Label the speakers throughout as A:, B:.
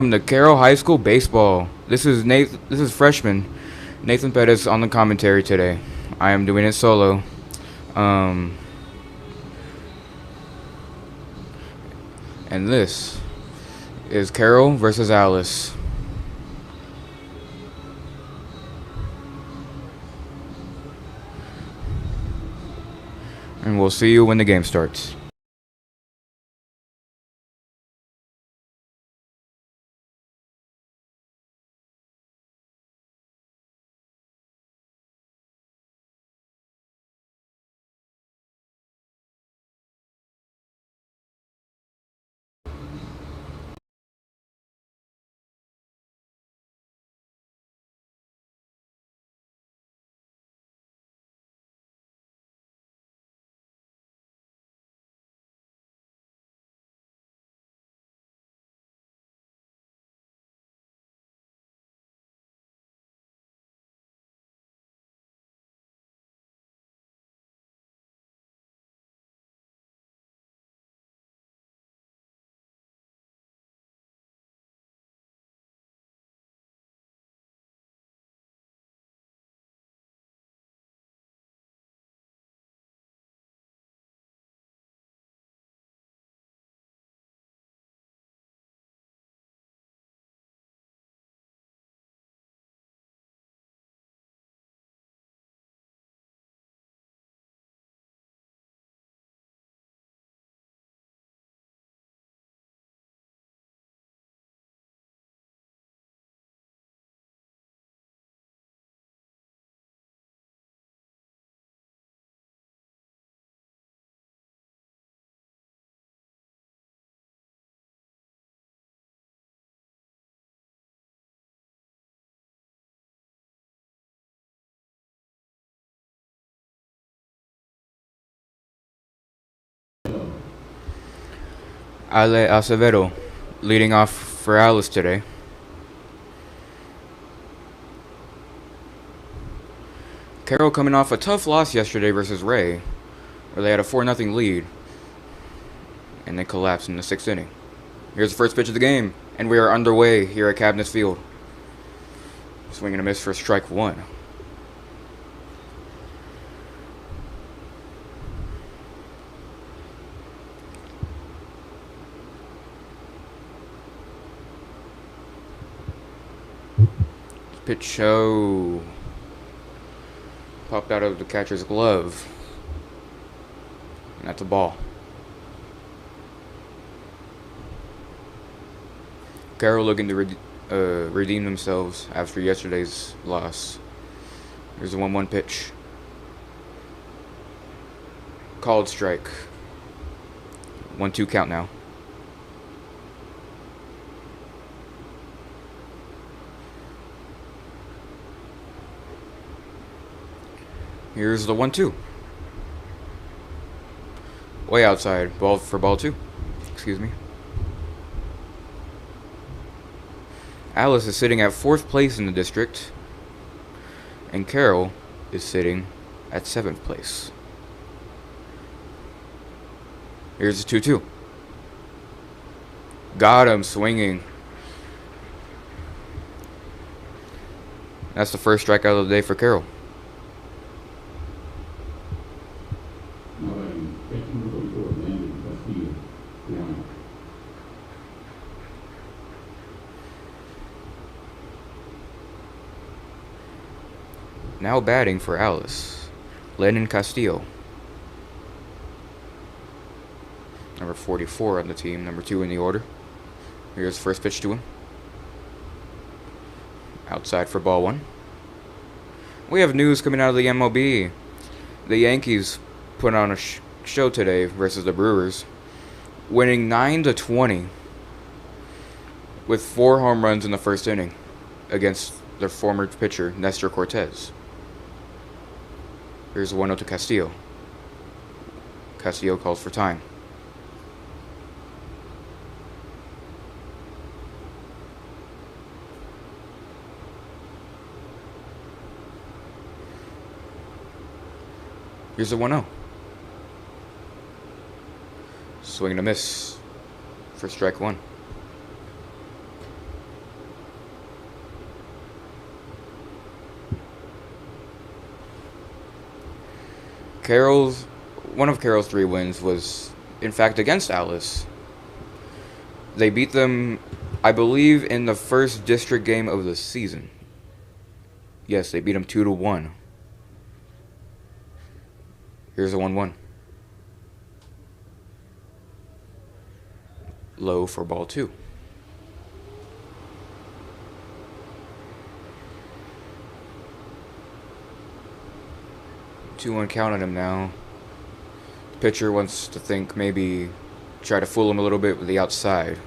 A: From the Carroll High School baseball. This is Nathan. This is freshman Nathan Pettis on the commentary today. I am doing it solo. Um, and this is Carroll versus Alice. And we'll see you when the game starts. Ale Acevedo leading off for Alice today. Carroll coming off a tough loss yesterday versus Ray, where they had a 4-0 lead, and they collapsed in the 6th inning. Here's the first pitch of the game, and we are underway here at Cabinets Field. Swing and a miss for strike one. Pitch show. Popped out of the catcher's glove. And that's a ball. Carroll looking to redeem themselves after yesterday's loss. Here's a 1-1 pitch. Called strike. 1-2 count now. Here's the 1-2. Way outside. Ball for ball two. Excuse me. Alice is sitting at 4th place in the district, and Carroll is sitting at 7th place. Here's the 2-2. Got him swinging. That's the first strikeout of the day for Carroll. Now batting for Alice, Lennon Castillo. Number 44 on the team, number 2 in the order. Here's the first pitch to him. Outside for ball one. We have news coming out of the MLB. The Yankees put on a show today versus the Brewers, winning 9-20 with 4 home runs in the first inning against their former pitcher, Nestor Cortez. Here's the 1-0 to Castillo. Castillo calls for time. Here's the 1-0. Swing and a miss for strike one. Carroll's one of Carroll's 3 wins was, in fact, against Alice. They beat them, I believe, in the first district game of the season. Yes, they beat them 2-1. Here's a 1-1. Low for ball 2. Two-one count on him now. The pitcher wants to think maybe try to fool him a little bit with the outside.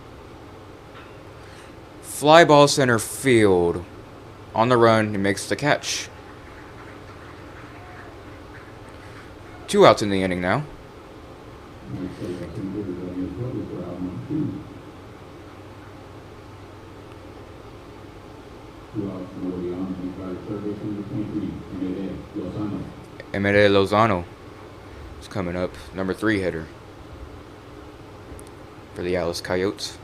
A: Fly ball center field. On the run, he makes the catch. 2 outs in the inning now. Emere Lozano is coming up, number 3 hitter for the Alice Coyotes.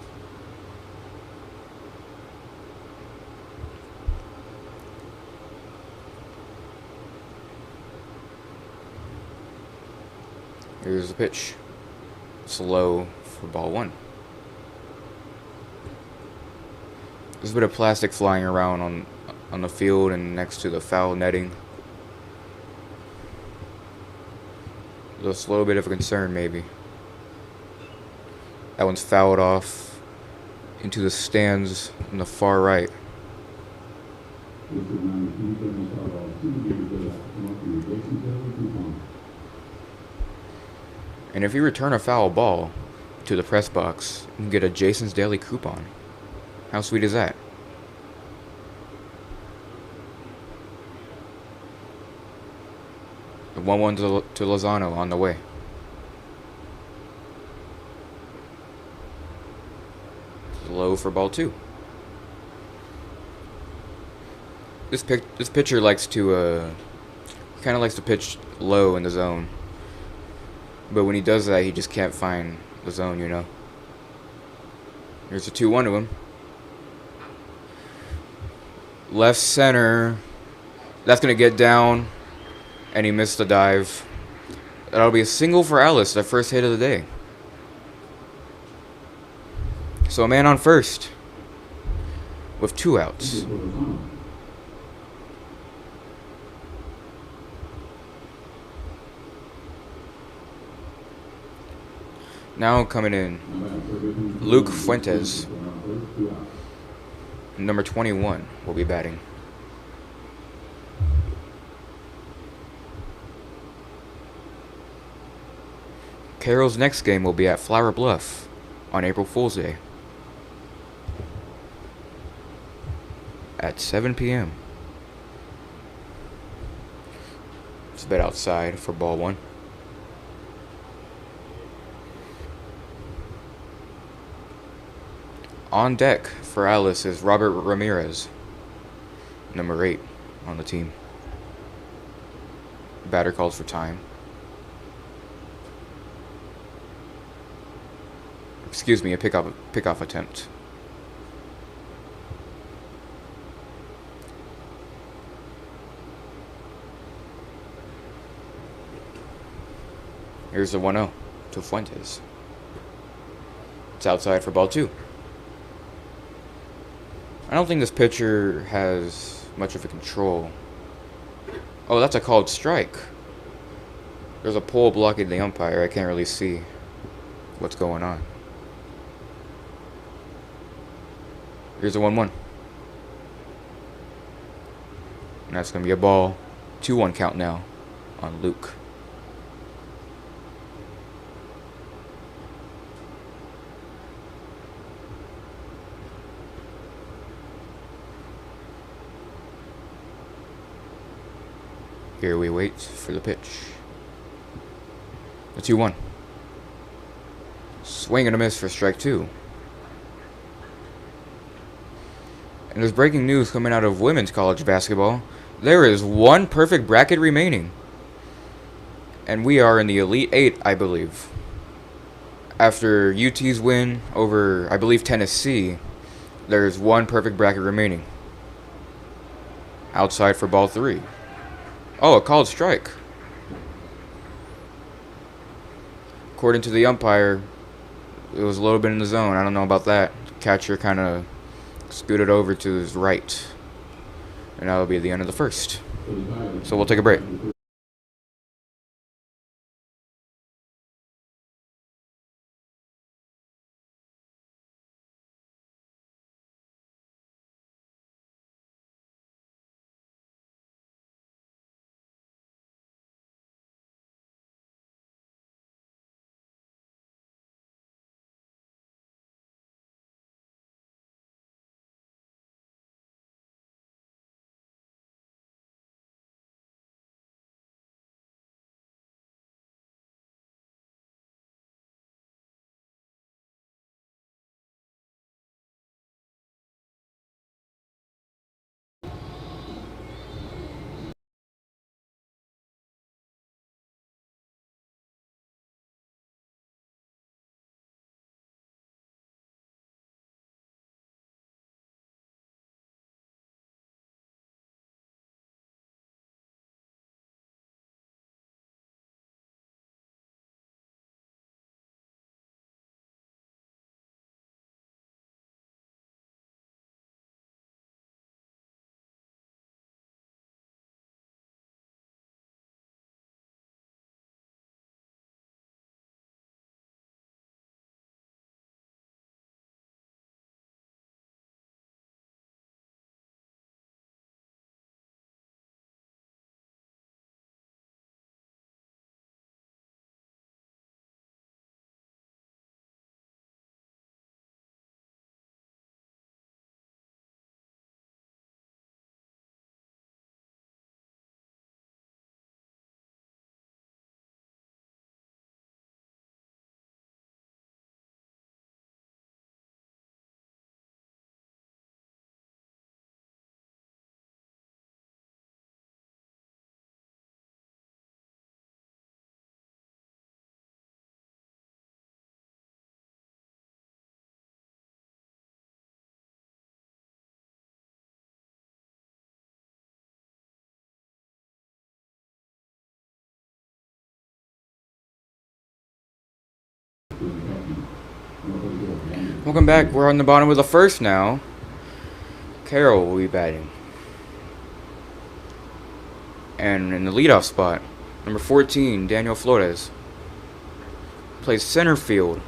A: Here's the pitch. Slow for ball 1. There's a bit of plastic flying around on the field and next to the foul netting. Just a little bit of a concern, maybe. That one's fouled off into the stands on the far right. And if you return a foul ball to the press box, you can get a Jason's Daily coupon. How sweet is that? The 1-1 to Lozano on the way. Low for ball 2. This pitcher likes to kind of likes to pitch low in the zone. But when he does that, he just can't find the zone, you know. Here's a 2-1 to him. Left center. That's going to get down. And he missed the dive. That'll be a single for Alice, the first hit of the day. So a man on first with 2 outs. Now coming in, Luke Fuentes, number 21, will be batting. Carroll's next game will be at Flower Bluff on April Fool's Day at 7 p.m. It's a bit outside for ball 1. On deck for Alice is Robert Ramirez, number 8 on the team. Batter calls for time. Excuse me, a pickoff attempt. Here's the 1-0 to Fuentes. It's outside for ball 2. I don't think this pitcher has much of a control. Oh, that's a called strike. There's a pole blocking the umpire. I can't really see what's going on. Here's a 1-1. And that's going to be a ball. 2-1 count now on Luke. Here we wait for the pitch. The 2-1. Swing and a miss for strike 2. And there's breaking news coming out of women's college basketball. There is 1 perfect bracket remaining. And we are in the Elite 8, I believe. After UT's win over, I believe, Tennessee, there's 1 perfect bracket remaining. Outside for ball 3. Oh, a called strike. according to the umpire, it was a little bit in the zone. I don't know about that. The catcher kind of scooted over to his right. And that'll be the end of the first. So we'll take a break. Welcome back. We're on the bottom of the first now. Carroll will be batting. And in the leadoff spot, number 14, Daniel Flores, plays center field.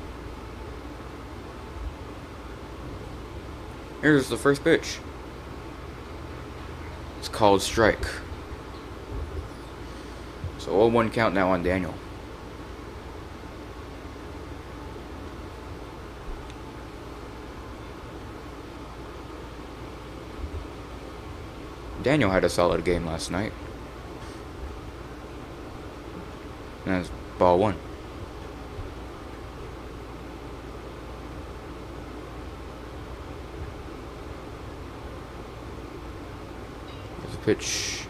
A: Here's the first pitch. It's called strike. So 0-1 count now on Daniel. Daniel had a solid game last night. And that's ball one. There's a pitch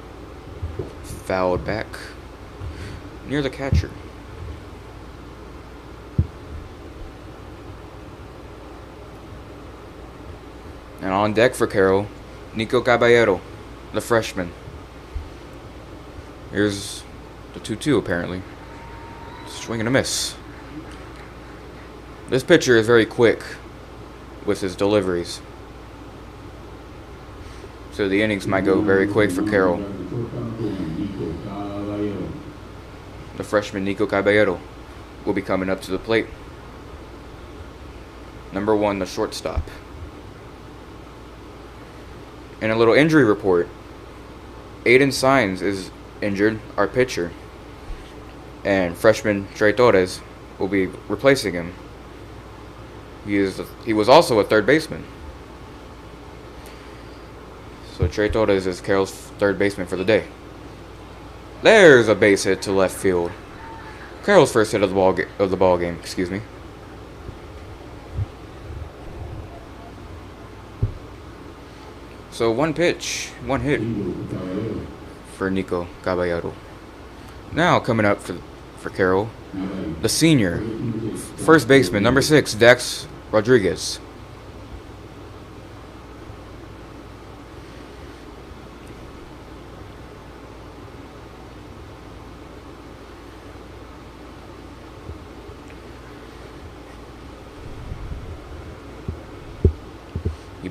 A: fouled back near the catcher. And on deck for Carroll, Nico Caballero, the freshman. Here's the 2-2 apparently. Swing and a miss. This pitcher is very quick with his deliveries. So the innings might go very quick for Carroll. The freshman Nico Caballero will be coming up to the plate. Number 1, the shortstop. And a little injury report. Aiden Sines is injured, our pitcher. And freshman Trey Torres will be replacing him. He was also a third baseman. So Trey Torres is Carroll's third baseman for the day. There's a base hit to left field. Carroll's first hit of the ball game. Excuse me. So one pitch, one hit for Nico Caballero. Now coming up for Carroll, the senior, first baseman, number 6, Dax Rodriguez.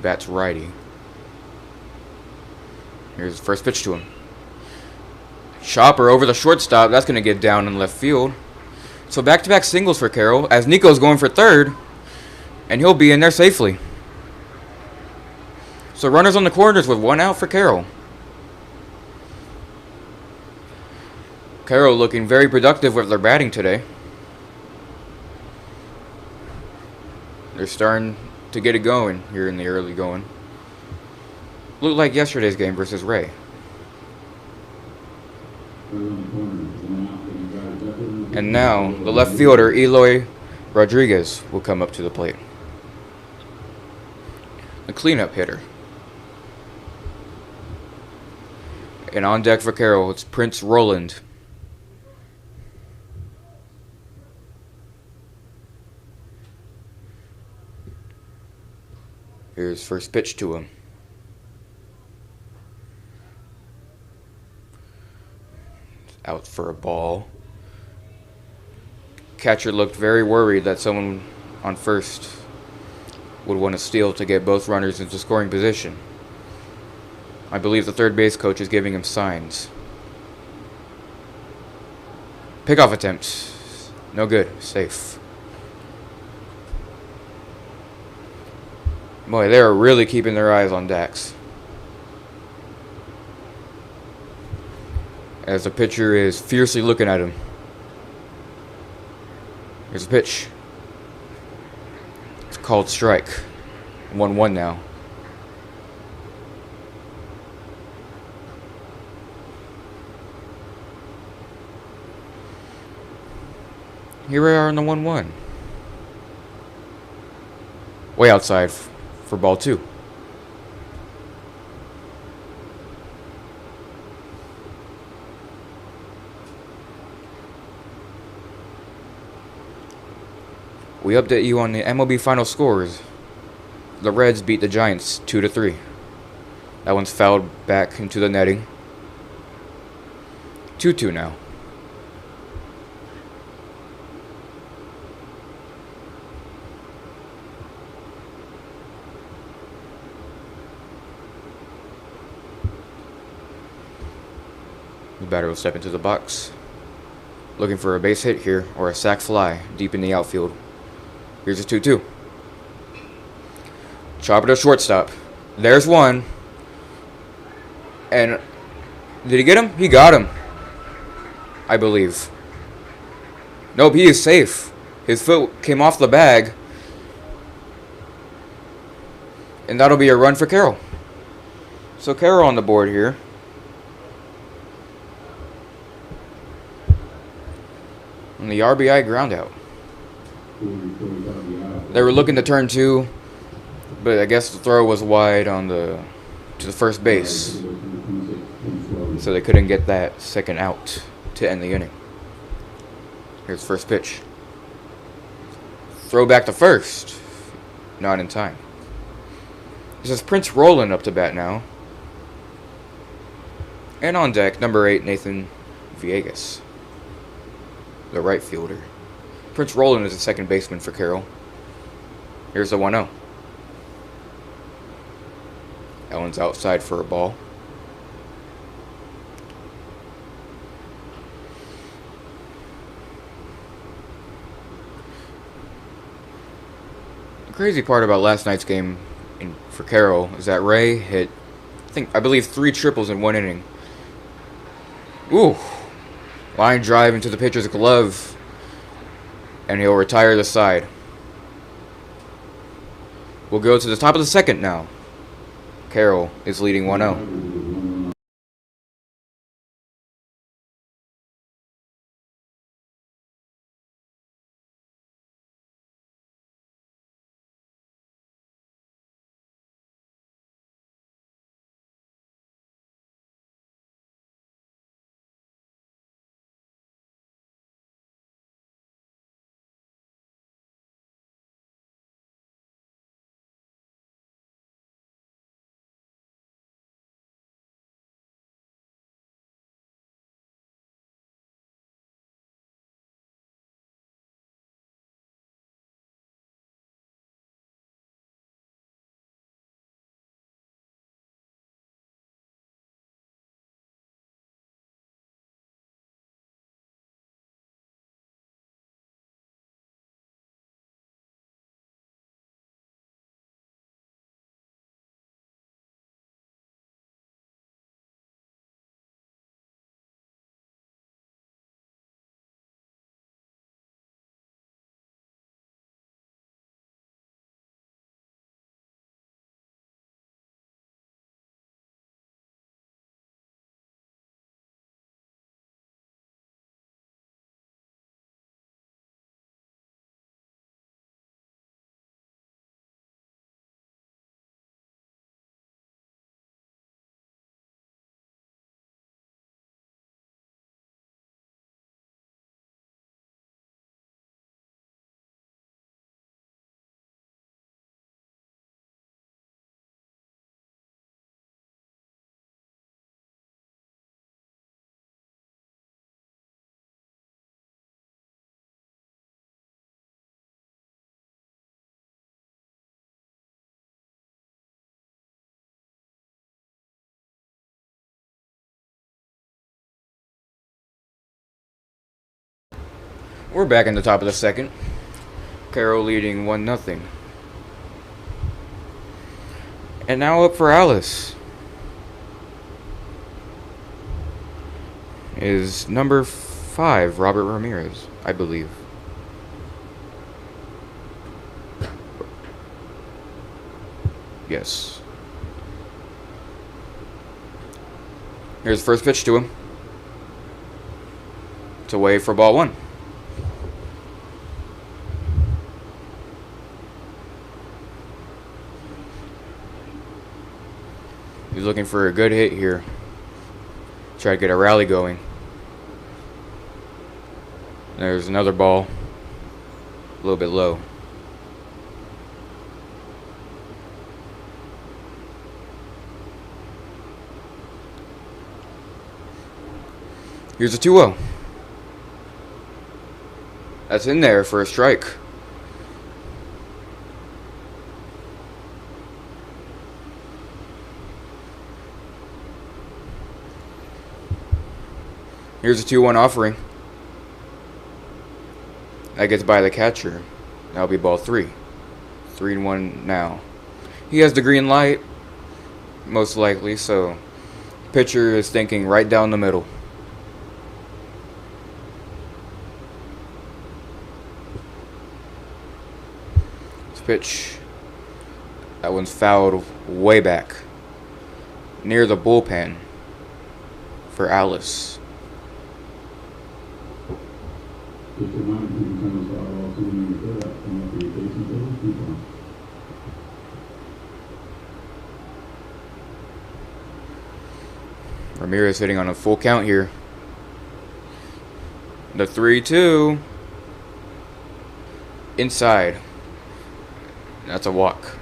A: bats righty. Here's the first pitch to him. Chopper over the shortstop. That's going to get down in left field. So back-to-back singles for Carroll as Nico's going for third. And he'll be in there safely. So runners on the corners with one out for Carroll. Carroll looking very productive with their batting today. They're starting to get it going here in the early going. Looked like yesterday's game versus Ray. And now the left fielder Eloy Rodriguez will come up to the plate. The cleanup hitter. And on deck for Carroll, it's Prince Roland. Here's first pitch to him. Out for a ball. Catcher looked very worried that someone on first would want to steal to get both runners into scoring position. I believe the third base coach is giving him signs. Pickoff attempt. No good. Safe. Boy, they are really keeping their eyes on Dax. As the pitcher is fiercely looking at him. Here's the pitch. It's called strike. 1-1 now. Here we are in the 1-1. Way outside for ball 2. We update you on the MLB final scores. The Reds beat the Giants 2-3. That one's fouled back into the netting. 2-2 now. The batter will step into the box, looking for a base hit here or a sac fly deep in the outfield. Here's a 2-2. Chopper to shortstop. There's one. And did he get him? He got him, I believe. Nope, he is safe. His foot came off the bag. And that'll be a run for Carroll. So Carroll on the board here. On the RBI ground out. They were looking to turn 2, but I guess the throw was wide on to the first base, so they couldn't get that second out to end the inning. Here's first pitch. Throw back to first. Not in time. This is Prince Roland up to bat now. And on deck, number 8, Nathan Villegas, the right fielder. Prince Roland is the second baseman for Carroll. Here's the 1-0. That one's outside for a ball. The crazy part about last night's game for Carroll is that Ray hit, I believe 3 triples in 1 inning. Ooh. Line drive into the pitcher's glove. And he'll retire the side. We'll go to the top of the second now. Carroll is leading 1-0. We're back in the top of the second. Carroll leading 1-0. And now up for Alice is number 5, Robert Ramirez, I believe. Yes. Here's the first pitch to him. It's away for ball 1. He's looking for a good hit here. Try to get a rally going. There's another ball. A little bit low. Here's a 2-0. That's in there for a strike. Here's a 2-1 offering. That gets by the catcher. That'll be ball 3. 3-1 now. He has the green light, most likely, so pitcher is thinking right down the middle. This pitch, that one's fouled way back, near the bullpen for Alice. Ramirez hitting on a full count here. The 3-2. Inside. That's a walk.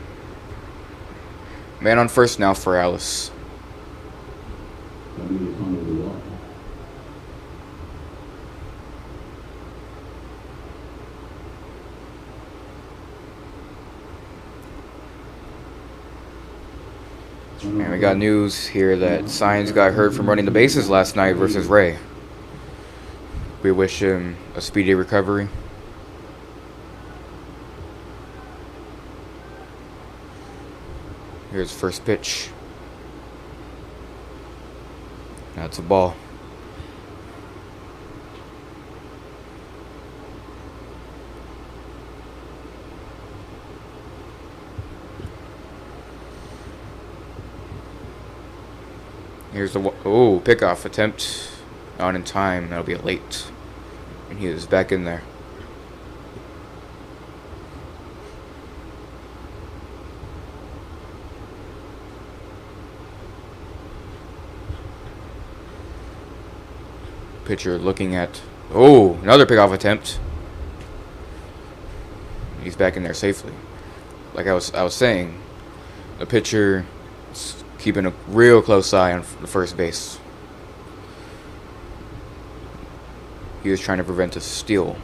A: Man on first now for Alice. And we got news here that Science got hurt from running the bases last night versus Ray. We wish him a speedy recovery. Here's first pitch. That's a ball. Here's the pickoff attempt. Not in time. That'll be late. And he is back in there. Pitcher looking at another pickoff attempt. He's back in there safely. Like I was saying, the pitcher is keeping a real close eye on the first base. He was trying to prevent a steal.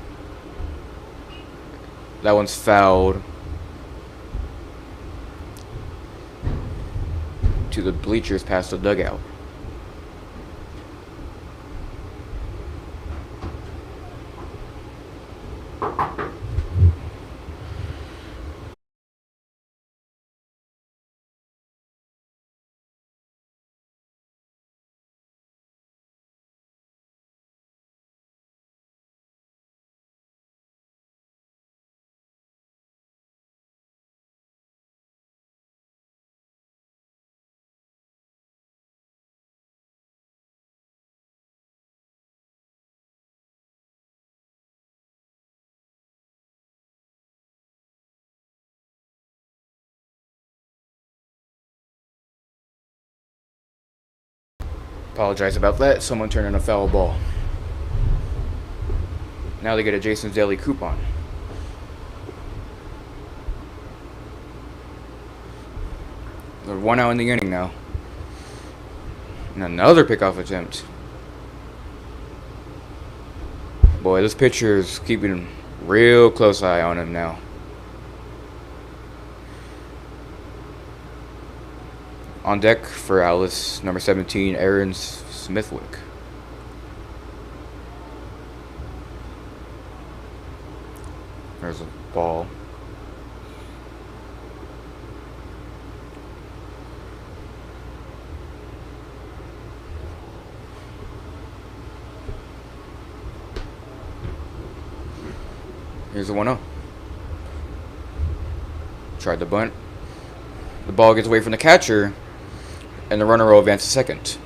A: That one's fouled to the bleachers past the dugout. Apologize about that. Someone turned in a foul ball. Now they get a Jason's Daily coupon. They're 1 out in the inning now. And another pickoff attempt. Boy, this pitcher is keeping a real close eye on him now. On deck for Alice, number 17, Aaron Smithwick. There's a ball. Here's the 1-0. Tried the bunt. The ball gets away from the catcher, and the runner will advance to second.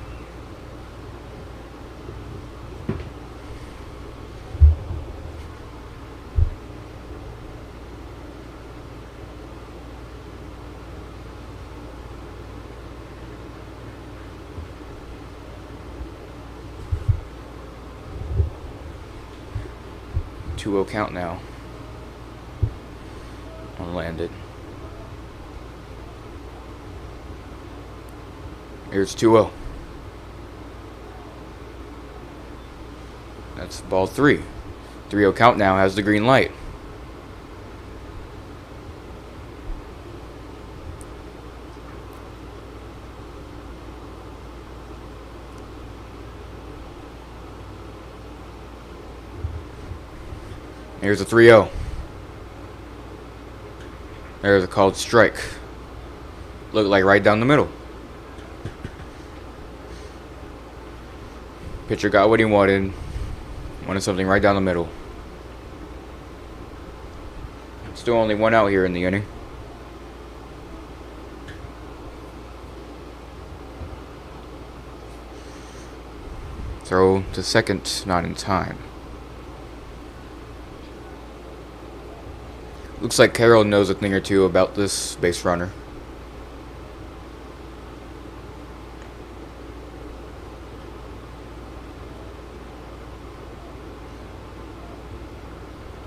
A: Two-0 count now. Unlanded. Here's 2-0. That's ball 3. 3-0 count now, has the green light. Here's a 3-0. There's a called strike. Looked like right down the middle. Pitcher got what he wanted. Wanted something right down the middle. Still only 1 out here in the inning. Throw to second, not in time. Looks like Carroll knows a thing or two about this base runner.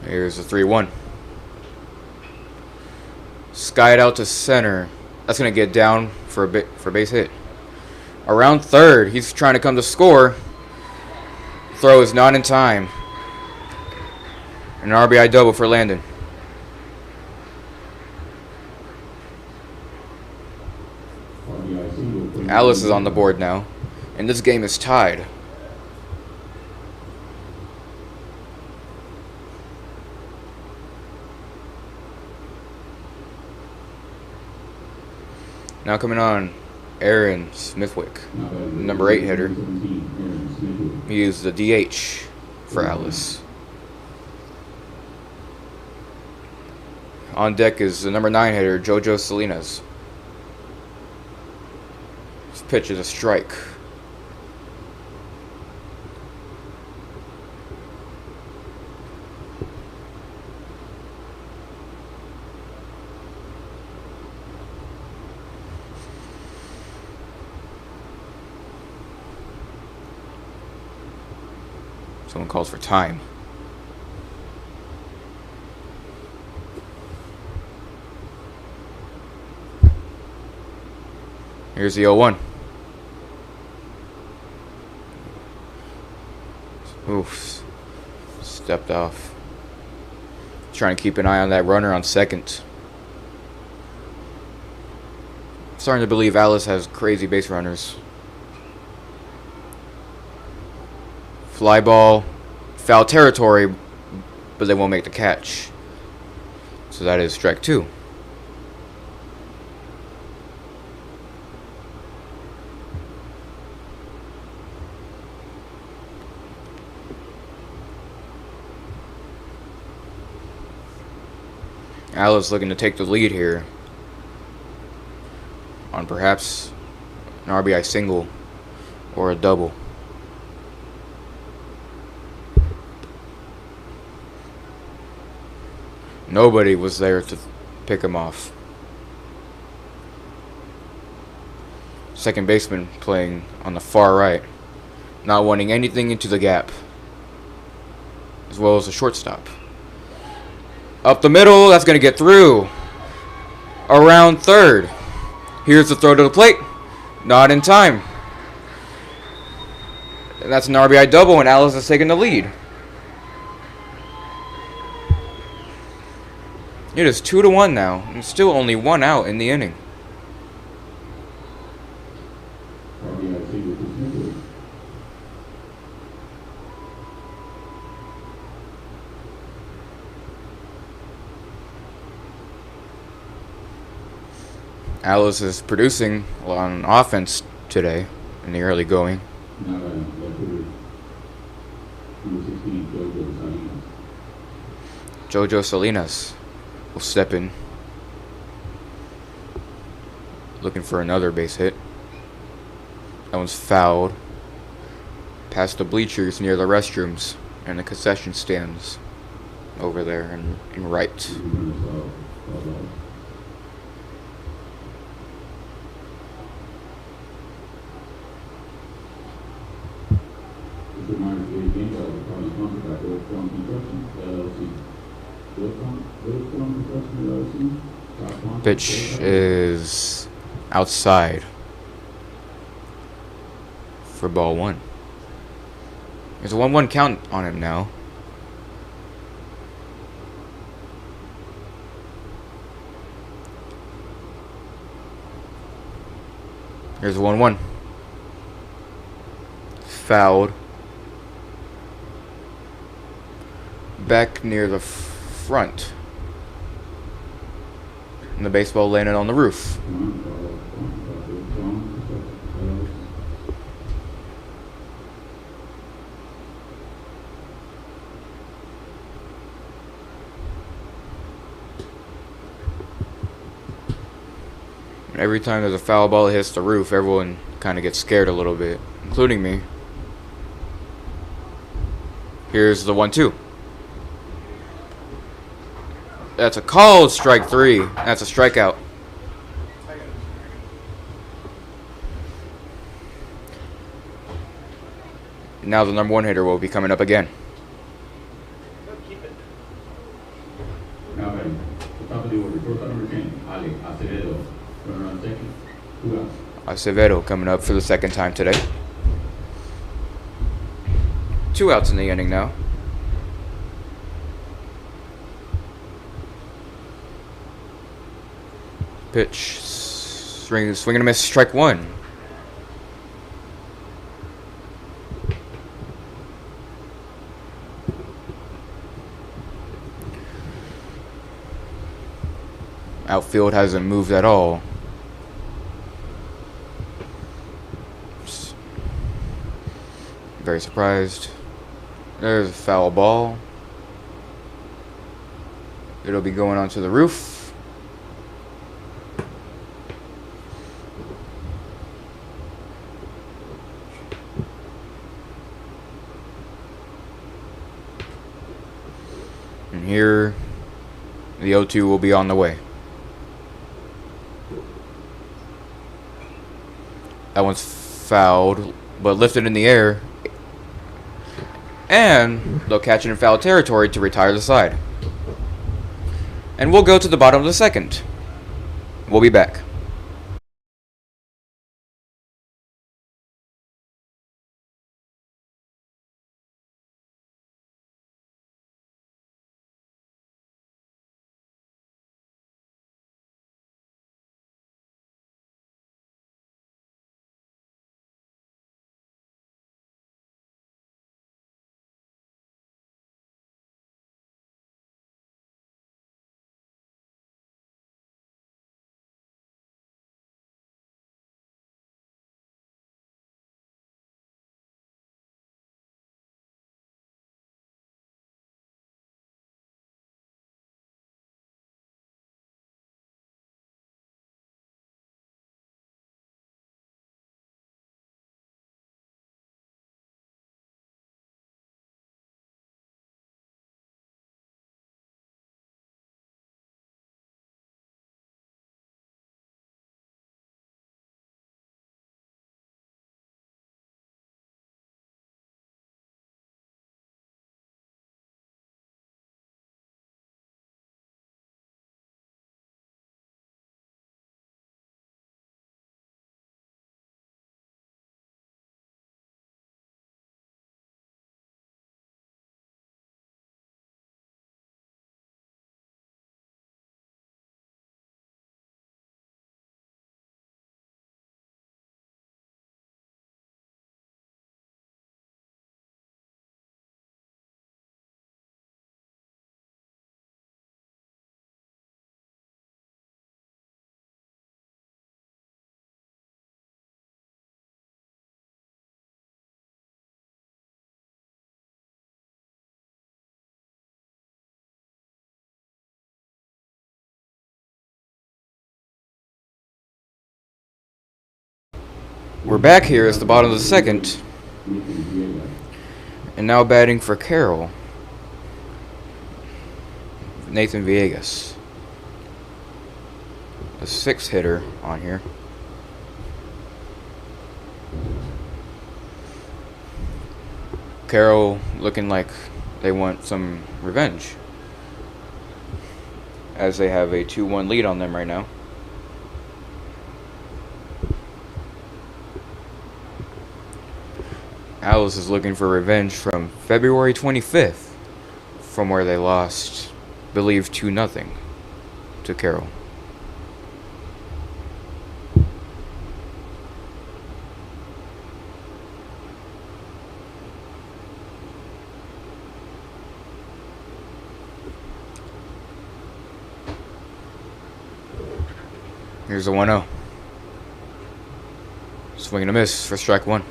A: Here's a 3-1. Skied out to center. That's gonna get down for a base hit. Around third, he's trying to come to score. Throw is not in time. An RBI double for Landon. Alice is on the board now, and this game is tied. Now coming on, Aaron Smithwick, number 8 hitter. He used the DH for Alice. On deck is the number 9 hitter, Jojo Salinas. This pitch is a strike. Someone calls for time. Here's the 0-1. Oof. Stepped off. Trying to keep an eye on that runner on second. Starting to believe Alice has crazy base runners. Fly ball, foul territory, but they won't make the catch. So that is strike 2. Alice looking to take the lead here on perhaps an RBI single or a double. Nobody was there to pick him off. Second baseman playing on the far right, not wanting anything into the gap, as well as the shortstop. Up the middle, that's going to get through. Around third. Here's the throw to the plate. Not in time. And that's an RBI double, and Alice is taking the lead. It is 2-1 now, and still only 1 out in the inning. Alice is producing on offense today in the early going. Jojo Salinas will step in, looking for another base hit. That one's fouled. Past the bleachers near the restrooms and the concession stands over there in right. Pitch is outside for ball one. There's a 1-1 count on him now. Here's a 1-1. Fouled. Back near the front. And the baseball landed on the roof. Every time there's a foul ball that hits the roof, everyone kind of gets scared a little bit, including me. Here's the 1-2. That's a called strike 3. That's a strikeout. Now the number 1 hitter will be coming up again. Acevedo coming up for the second time today. 2 outs in the inning now. Pitch, swing and a miss, strike 1. Outfield hasn't moved at all. Very surprised. There's a foul ball. It'll be going onto the roof. And here, the 0-2 will be on the way. That one's fouled, but lifted in the air. And they'll catch it in foul territory to retire the side. And we'll go to the bottom of the second. We'll be back. We're back here as the bottom of the second. And now batting for Carroll, Nathan Villegas. A 6 hitter on here. Carroll looking like they want some revenge, as they have a 2-1 lead on them right now. Alice is looking for revenge from February 25th, from where they lost, believed 2-0 to Carroll. Here's the 1-0. Swing and a miss for strike one.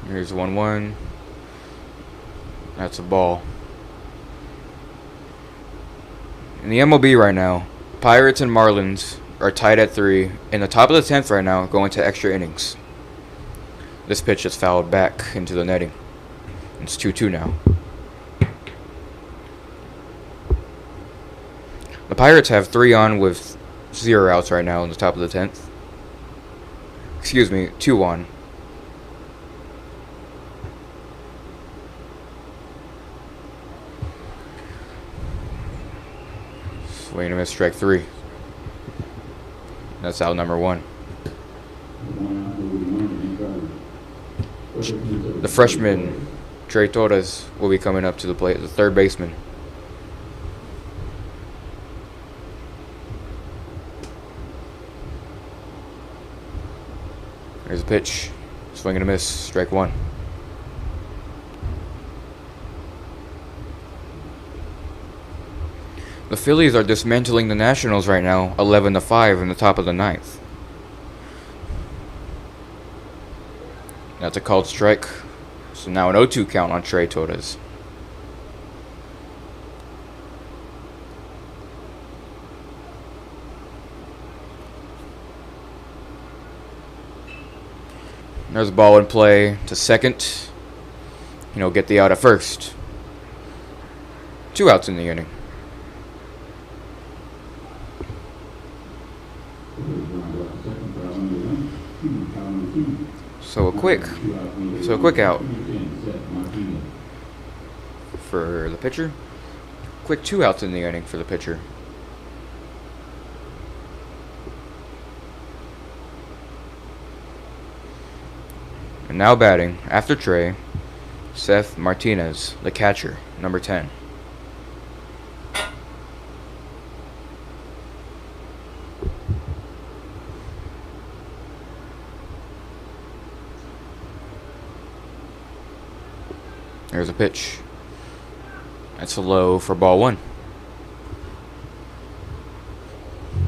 A: Here's 1-1. That's a ball. In the MLB right now, Pirates and Marlins are tied at 3. In the top of the 10th right now, going to extra innings. This pitch is fouled back into the netting. It's 2-2 now. The Pirates have 3 on with 0 outs right now in the top of the 10th. Excuse me, 2 on. Swing and a miss, strike 3. That's out number 1. The freshman, Trey Torres, will be coming up to the plate, the third baseman. There's a pitch. Swing and a miss, strike 1. The Phillies are dismantling the Nationals right now, 11-5 in the top of the 9th. That's a called strike. So now an 0-2 count on Trey Torres. There's a ball in play to second. Get the out at first. 2 outs in the inning. So a quick out for the pitcher. Quick 2 outs in the inning for the pitcher. And now batting, after Trey, Seth Martinez, the catcher, number 10. There's a pitch. That's a low for ball 1.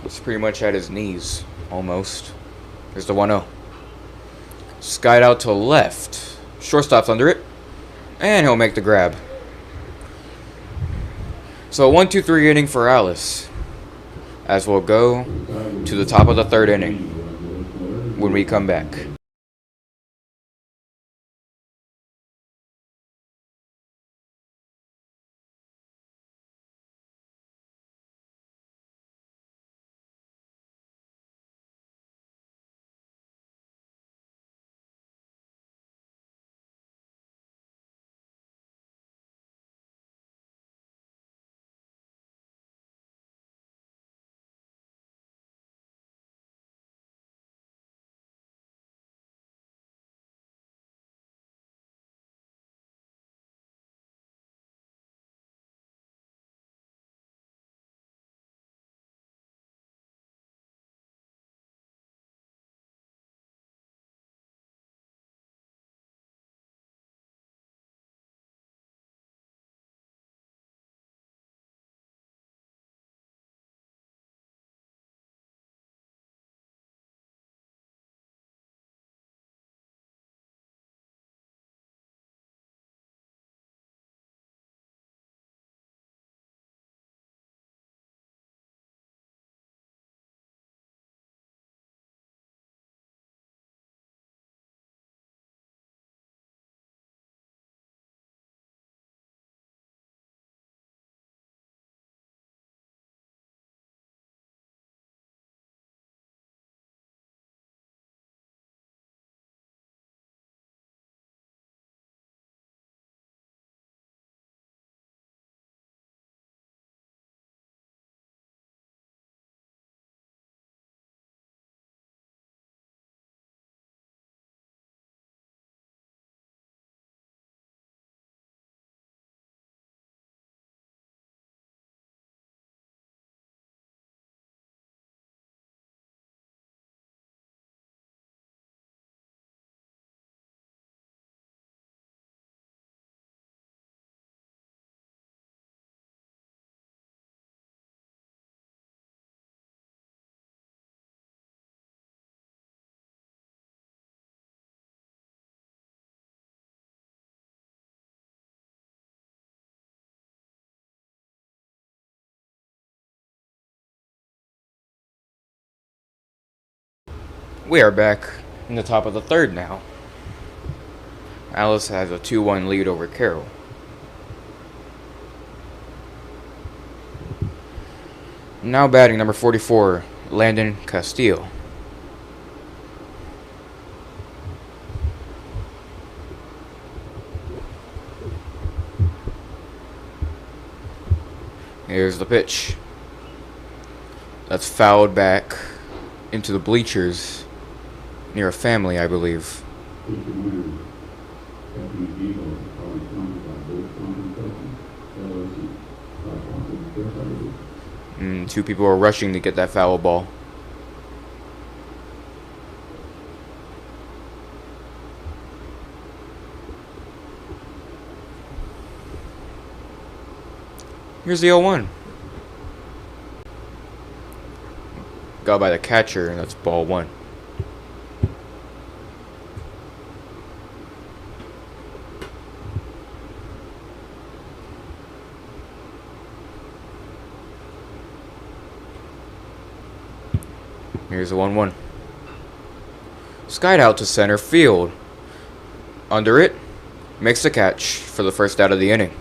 A: It's pretty much at his knees, almost. There's the 1-0. Skied out to left. Shortstop's under it. And he'll make the grab. So a 1-2-3 inning for Alice, as we'll go to the top of the 3rd inning when we come back. We are back in the top of the third now. Alice has a 2-1 lead over Carroll. Now batting number 44, Landon Castillo. Here's the pitch. That's fouled back into the bleachers near a family, I believe. Two people are rushing to get that foul ball. Here's the 0-1. Got by the catcher, and that's ball 1. Here's the 1-1. Skied out to center field. Under it, makes the catch for the first out of the inning.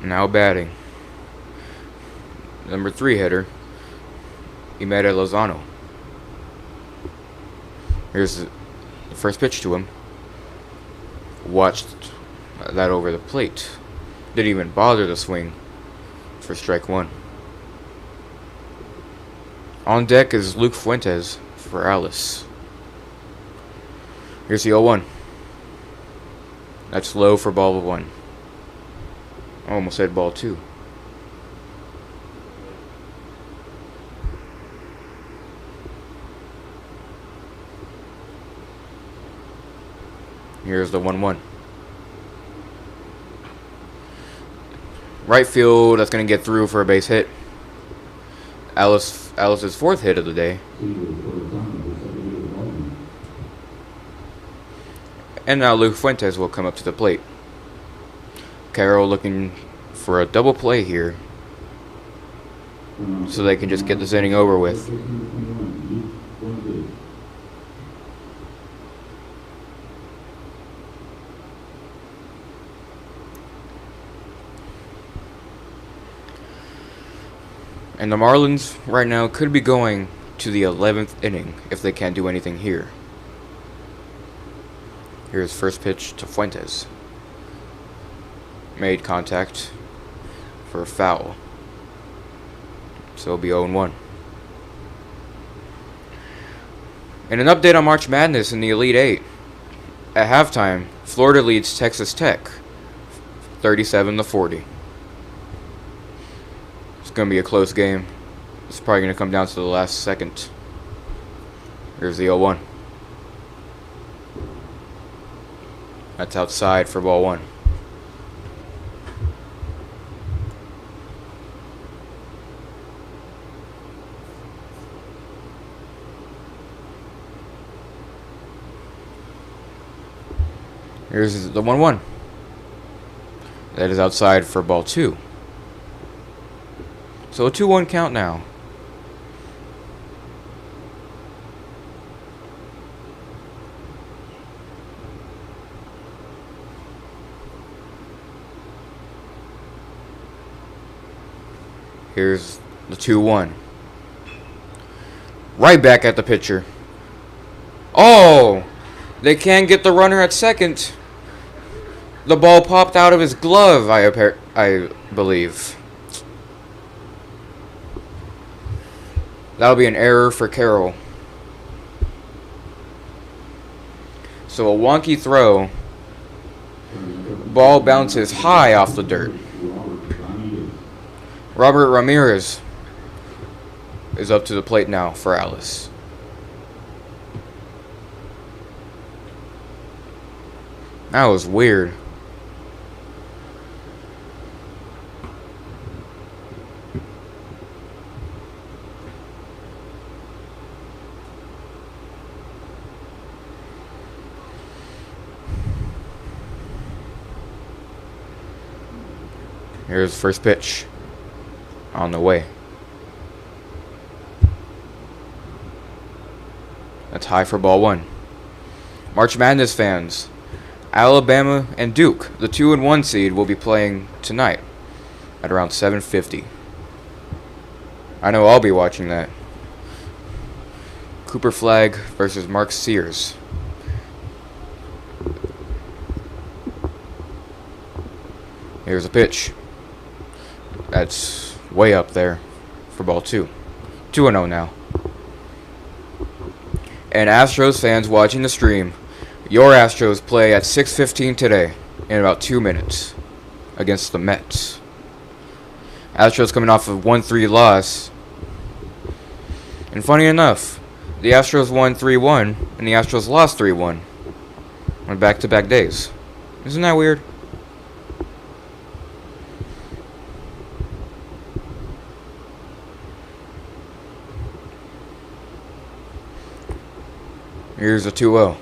A: Now batting, number 3 hitter, Imeda Lozano. Here's the first pitch to him. Watched that over the plate. Didn't even bother to swing for strike 1. On deck is Luke Fuentes for Alice. Here's the 0-1. That's low for ball 1. I almost said ball 2. Here's the 1-1. Right field, that's going to get through for a base hit. Alice's 4th hit of the day. And now Luke Fuentes will come up to the plate. Carroll looking for a double play here, so they can just get this inning over with. And the Marlins right now could be going to the 11th inning if they can't do anything here. Here's first pitch to Fuentes. Made contact for a foul. So it'll be 0-1. And an update on March Madness in the Elite Eight. At halftime, Florida leads Texas Tech 37-40. It's going to be a close game. It's probably going to come down to the last second. Here's the 0-1. That's outside for ball 1. Here's the 1-1. That is outside for ball 2. So a 2-1 count now. Here's the 2-1. Right back at the pitcher. Oh! They can't get the runner at second. The ball popped out of his glove, I believe. That'll be an error for Carroll. So a wonky throw. Ball bounces high off the dirt. Robert Ramirez is up to the plate now for Alice. That was weird. Here's the first pitch. On the way. That's high for ball 1. March Madness fans, Alabama and Duke, the 2 and 1 seed, will be playing tonight at around 7:50. I know I'll be watching that. Cooper Flagg versus Mark Sears. Here's a pitch. That's way up there for ball 2. 2-0 now. And Astros fans watching the stream, your Astros play at 6:15 today in about 2 minutes against the Mets. Astros coming off of 1-3 loss. And funny enough, the Astros won 3-1 and the Astros lost 3-1 on back-to-back days. Isn't that weird? Here's a 2-0.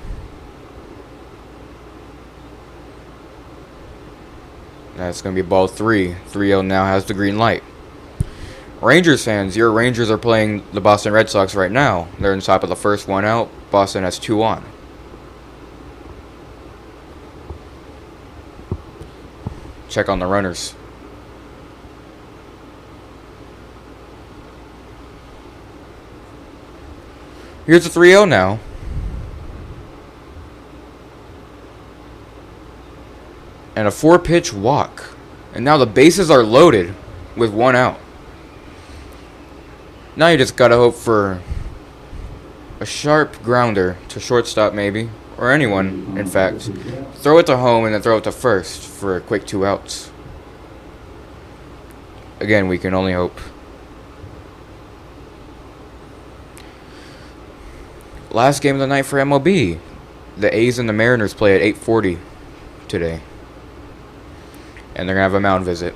A: That's going to be ball 3. 3-0 now has the green light. Rangers fans, your Rangers are playing the Boston Red Sox right now. They're in top of the first, 1 out. Boston has 2 on. Check on the runners. Here's a 3-0 now. And a 4-pitch walk. And now the bases are loaded with 1 out. Now you just gotta hope for a sharp grounder to shortstop maybe. Or anyone, in fact. Throw it to home and then throw it to first for a quick 2 outs. Again, we can only hope. Last game of the night for MLB. The A's and the Mariners play at 8:40 today. And they're going to have a mound visit.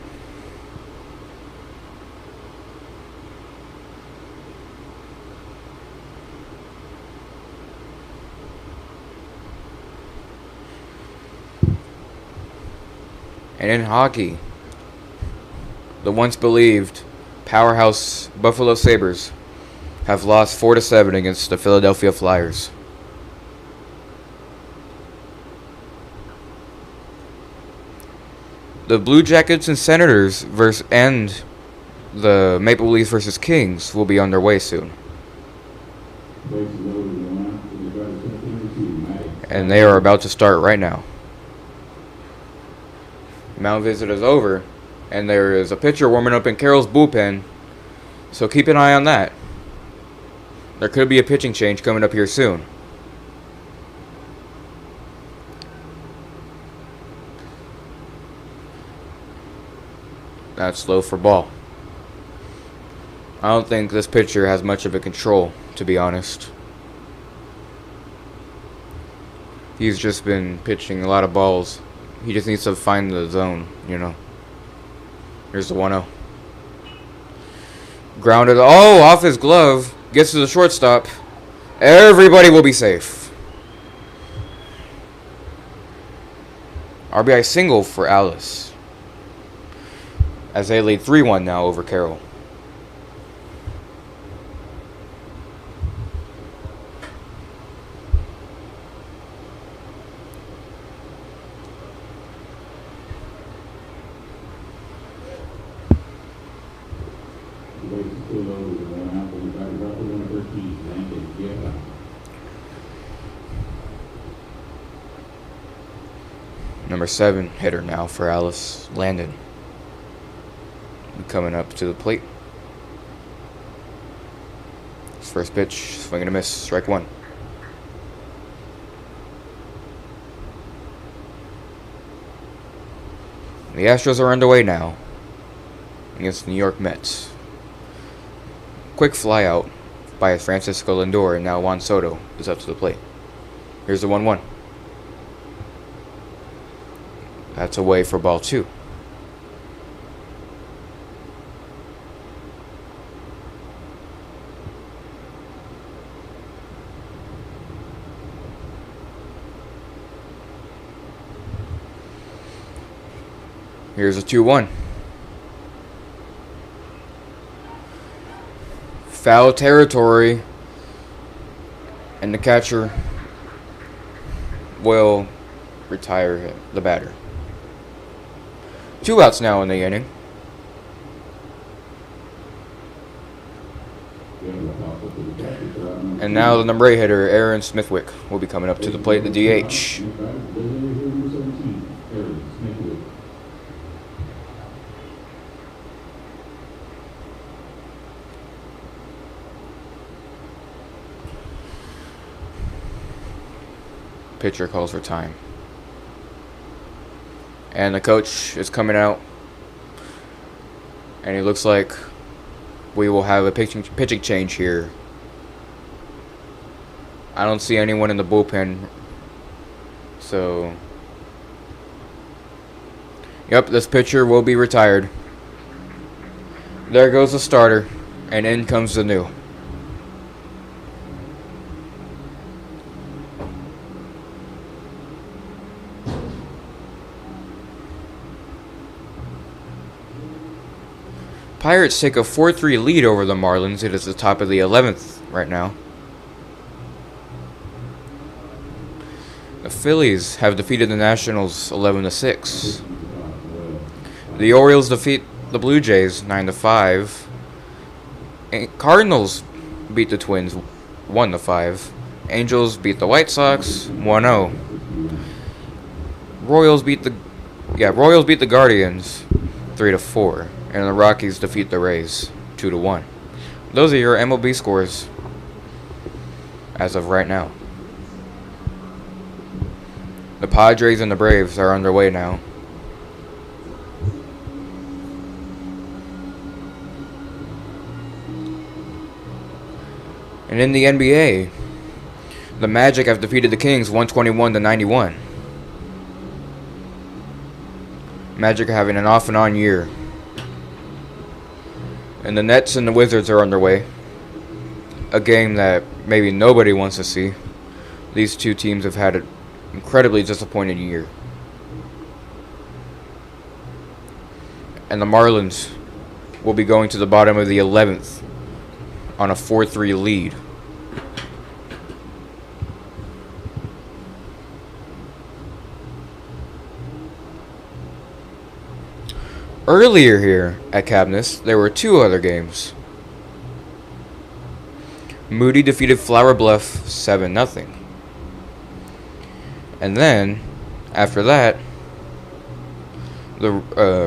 A: And in hockey, the once believed powerhouse Buffalo Sabres have lost 4-7 against the Philadelphia Flyers. The Blue Jackets and Senators and the Maple Leafs versus Kings will be underway soon. And they are about to start right now. Mound visit is over, and there is a pitcher warming up in Carroll's bullpen, so keep an eye on that. There could be a pitching change coming up here soon. That's low for ball. I don't think this pitcher has much of a control, to be honest. He's just been pitching a lot of balls. He just needs to find the zone, you know. Here's the 1-0. Grounded. Oh, off his glove. Gets to the shortstop. Everybody will be safe. RBI single for Alice, as they lead 3-1 now over Carroll. Number 7 hitter now for Alice, Landon. Coming up to the plate. His first pitch, swing and a miss, strike 1. The Astros are underway now against the New York Mets. Quick fly out by Francisco Lindor, and now Juan Soto is up to the plate. Here's the 1-1. That's away for ball 2. Here's a 2-1. Foul territory. And the catcher will retire the batter. 2 outs now in the inning. And now the number 8 hitter, Aaron Smithwick, will be coming up to the plate, the DH. Pitcher calls for time. And the coach is coming out. And it looks like we will have a pitching change here. I don't see anyone in the bullpen. So, yep, this pitcher will be retired. There goes the starter. And in comes the new. Pirates take a 4-3 lead over the Marlins. It is the top of the 11th right now. The Phillies have defeated the Nationals 11-6. The Orioles defeat the Blue Jays 9-5. Cardinals beat the Twins 1-5. Angels beat the White Sox 1-0. Royals beat the Guardians 3-4. And the Rockies defeat the Rays 2-1. Those are your MLB scores as of right now. The Padres and the Braves are underway now. And in the NBA, the Magic have defeated the Kings 121-91. Magic are having an off and on year. And the Nets and the Wizards are underway. A game that maybe nobody wants to see. These two teams have had an incredibly disappointing year. And the Marlins will be going to the bottom of the 11th on a 4-3 lead. Earlier here at Cabness, there were 2 other games. Moody defeated Flower Bluff 7-0. And then, after that, the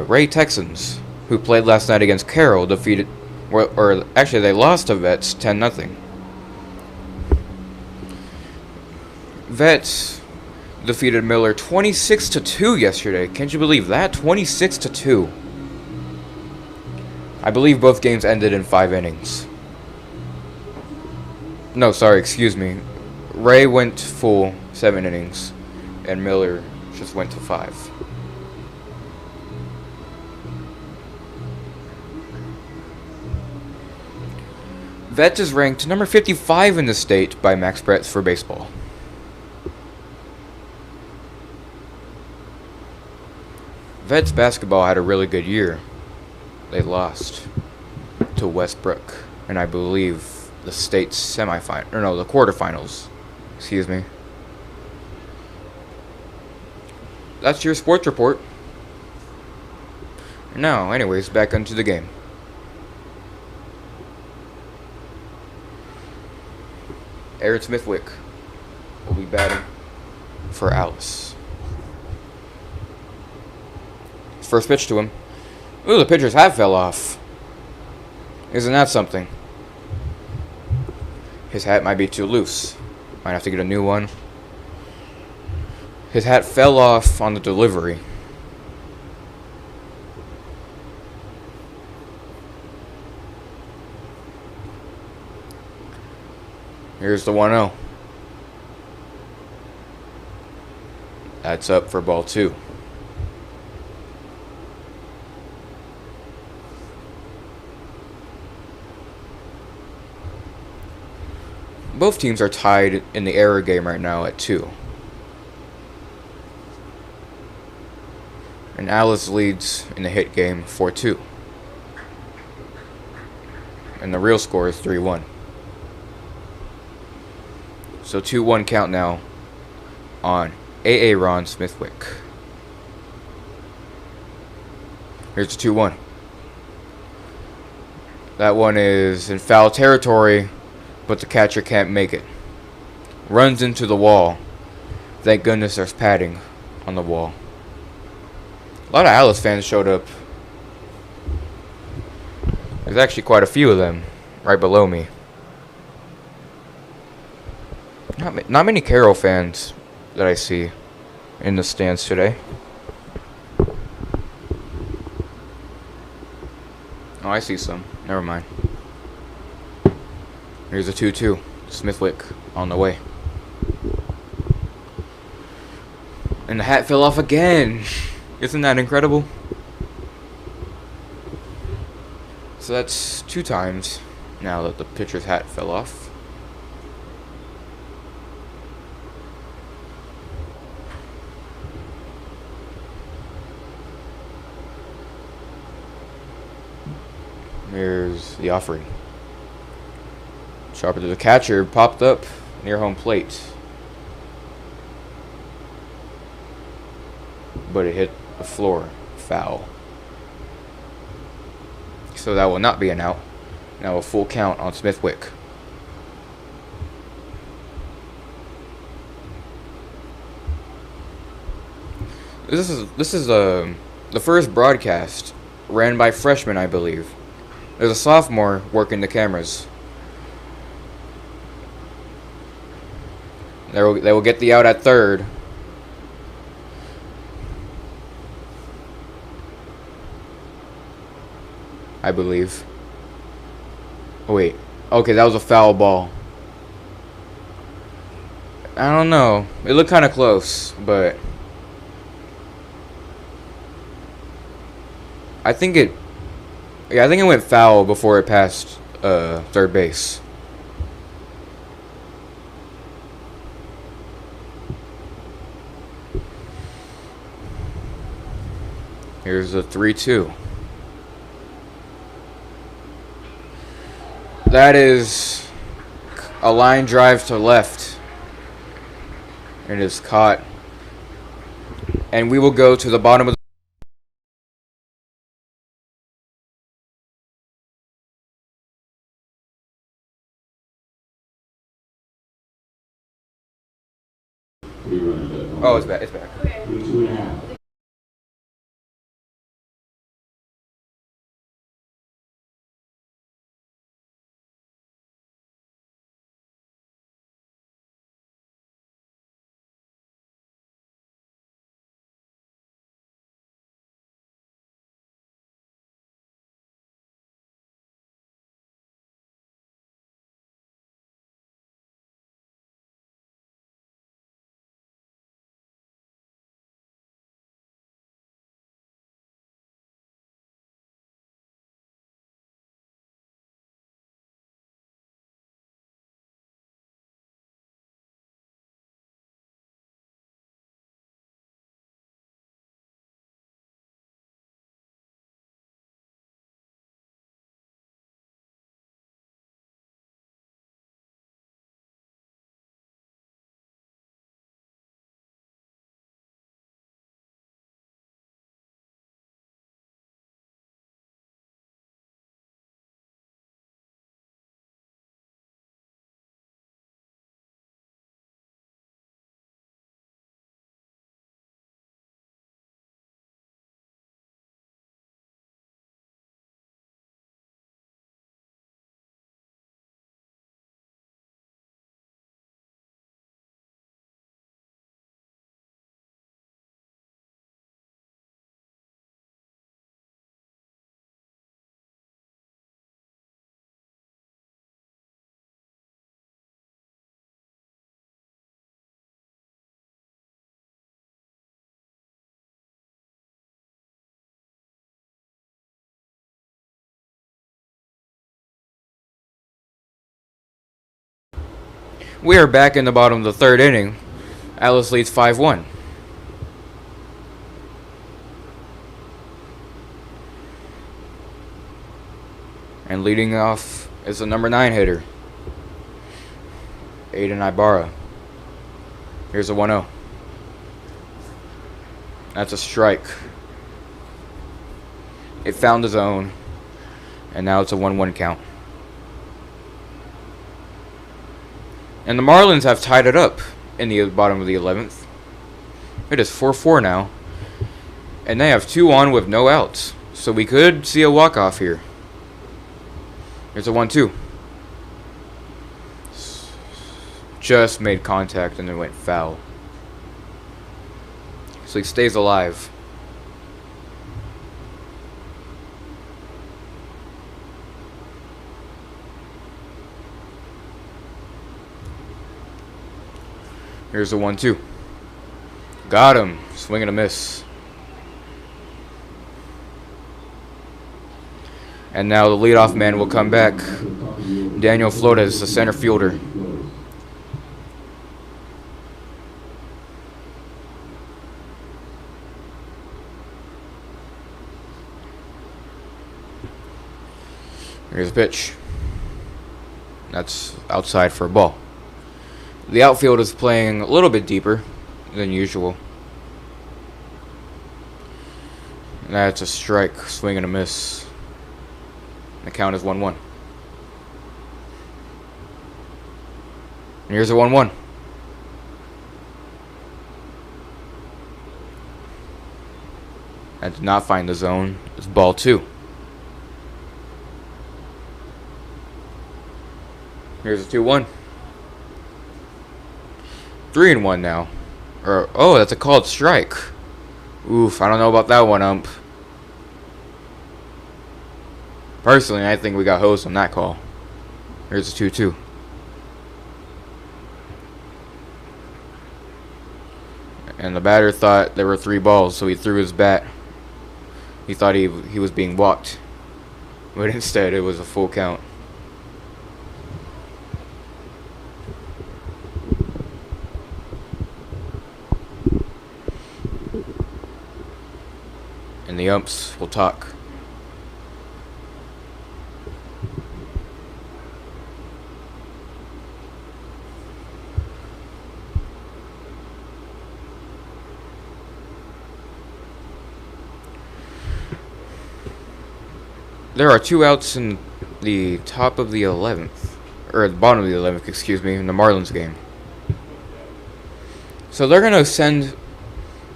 A: Ray Texans, who played last night against Carroll, defeated, or actually they lost to Vets 10-0. Vets defeated Miller 26-2 yesterday. Can't you believe that? 26-2. I believe both games ended in 5 innings. No, sorry, excuse me. Ray went full 7 innings, and Miller just went to 5. Vets is ranked number 55 in the state by Max Pretz for baseball. Vets basketball had a really good year. They lost to Westbrook, and I believe the state's the quarterfinals. Excuse me. That's your sports report. Now, anyways, back onto the game. Aaron Smithwick will be batting for Alice. First pitch to him. Ooh, the pitcher's hat fell off. Isn't that something? His hat might be too loose. Might have to get a new one. His hat fell off on the delivery. Here's the 1-0. That's up for ball 2. Both teams are tied in the error game right now at 2. And Alice leads in the hit game 4-2. And the real score is 3-1. So 2-1 count now on Ron Smithwick. Here's the 2-1. That one is in foul territory, but the catcher can't make it. Runs into the wall. Thank goodness there's padding on the wall. A lot of Alice fans showed up. There's actually quite a few of them right below me. Not many Carroll fans that I see in the stands today. Oh, I see some. Never mind. Here's a 2-2. Smithwick on the way. And the hat fell off again. Isn't that incredible? So that's 2 times now that the pitcher's hat fell off. Here's the offering. Sharper to the catcher, popped up near home plate. But it hit the floor. Foul. So that will not be an out. Now a full count on Smithwick. This is the first broadcast ran by freshmen, I believe. There's a sophomore working the cameras. They will get the out at third. I believe. Oh, wait. Okay, that was a foul ball. I don't know. It looked kind of close, but I think it went foul before it passed third base. Here's a 3-2. That is a line drive to left. It is caught. And we will go to the bottom of the Oh, it's back. It's back.
B: Okay. 2.5.
A: We are back in the bottom of the third inning. Alice leads 5-1. And leading off It's the number 9 hitter, Aiden Ibarra. Here's a 1-0. That's a strike. It found the zone, and now it's a 1-1 count. And the Marlins have tied it up in the bottom of the 11th. It is 4-4 now, and they have 2 on with no outs, so we could see a walk-off here. Here's a 1-2. Just made contact and then went foul. So he stays alive. Here's a 1-2. Got him. Swing and a miss. And now the leadoff man will come back. Daniel Flores, the center fielder. Here's a pitch. That's outside for a ball. The outfield is playing a little bit deeper than usual. That's a strike. Swing and a miss. The count is 1-1. And here's a 1-1. That did not find the zone. It's ball 2. Here's a 2-1. 3-1 now. Oh, that's a called strike. Oof, I don't know about that one, ump. Personally, I think we got hosed on that call. Here's a 2-2. And the batter thought there were 3 balls, so he threw his bat. He thought he was being walked. But instead, it was a full count. And the umps will talk. There are 2 outs in the top of the 11th, or the bottom of the 11th, excuse me, in the Marlins game. So they're gonna send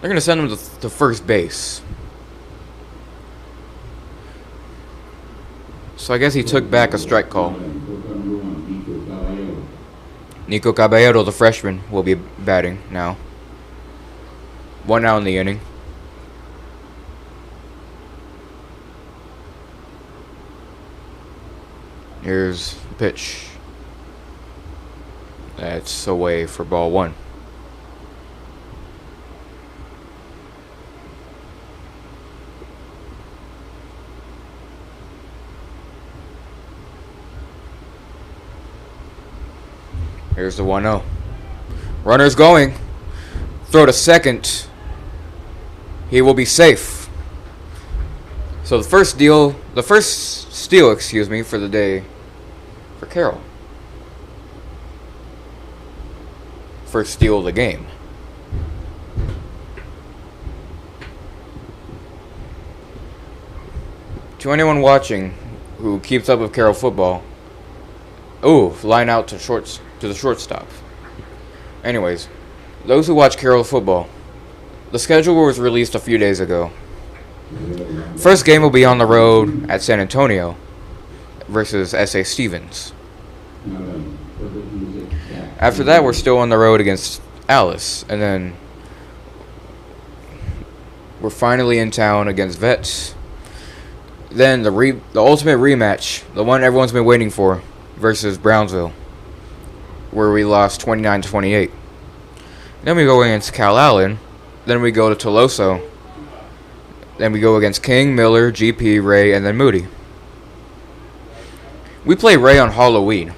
A: him to first base. So I guess he took back a strike call. Nico Caballero, the freshman, will be batting now. 1 out in the inning. Here's the pitch. That's away for ball 1. Here's the 1-0. Runner's going. Throw to second. He will be safe. So the first steal, excuse me, for the day for Carroll. First steal of the game. To anyone watching who keeps up with Carroll football, line out to the shortstop. Anyways, those who watch Carroll football, the schedule was released a few days ago. First game will be on the road at San Antonio versus S.A. Stevens. After that, we're still on the road against Alice, and then we're finally in town against Vets. Then the ultimate rematch, the one everyone's been waiting for, versus Brownsville, where we lost 29-28. Then we go against Cal Allen. Then we go to Toloso. Then we go against King, Miller, GP, Ray, and then Moody. We play Ray on Halloween.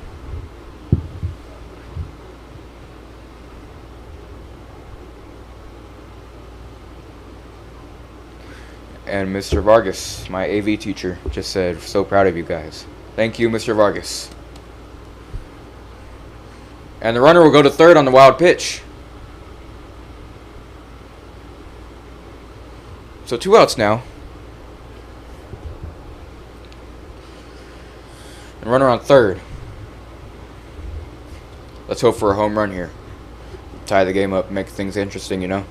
A: And Mr. Vargas, my AV teacher, just said, "So proud of you guys." Thank you, Mr. Vargas. And the runner will go to third on the wild pitch. So 2 outs now. And runner on third. Let's hope for a home run here. Tie the game up, make things interesting, you know.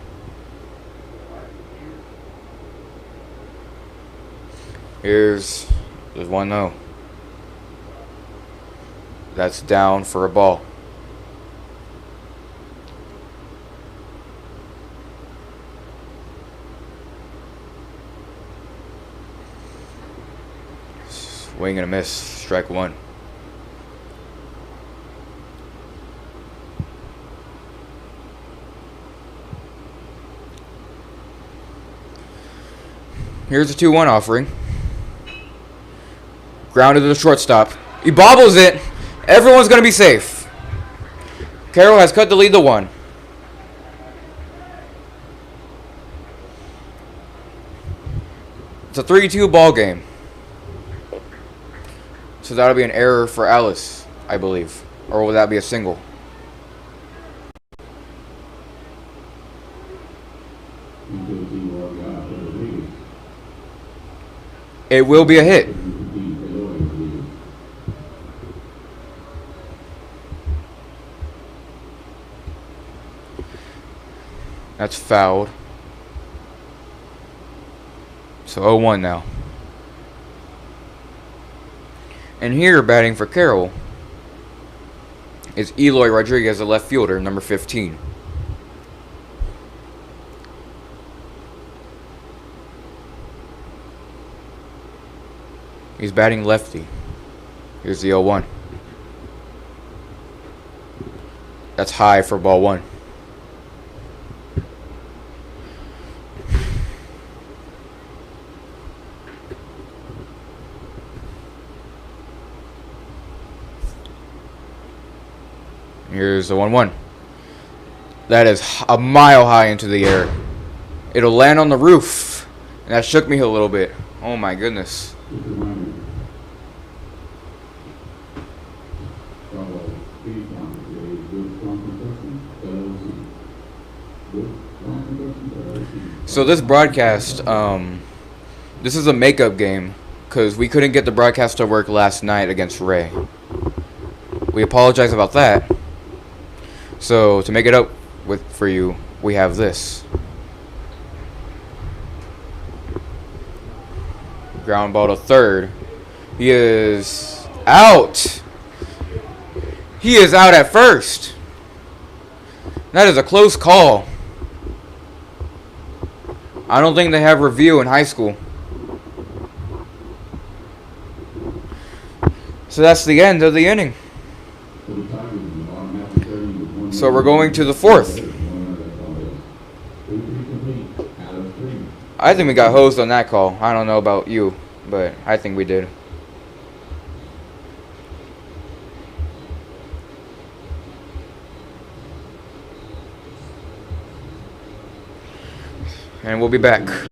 A: There's 1-0. That's down for a ball. Swing and a miss. Strike one. Here's a 2-1 offering. Grounded to the shortstop. He bobbles it. Everyone's going to be safe. Carroll has cut the lead to 1. It's a 3-2 ball game. So that'll be an error for Alice, I believe. Or will that be a single? It will be a hit. That's fouled. So 0-1 now. And here, batting for Carroll, is Eloy Rodriguez, a left fielder, number 15. He's batting lefty. Here's the 0-1. That's high for ball 1. Here's the 1-1. That is a mile high into the air. It'll land on the roof. And that shook me a little bit. Oh my goodness. So this broadcast, this is a makeup game because we couldn't get the broadcast to work last night against Ray. We apologize about that. So to make it up for you, we have this. Ground ball to third. He is out. He is out at first. That is a close call. I don't think they have review in high school. So that's the end of the inning. So we're going to the 4th. I think we got hosed on that call. I don't know about you, but I think we did. And we'll be back.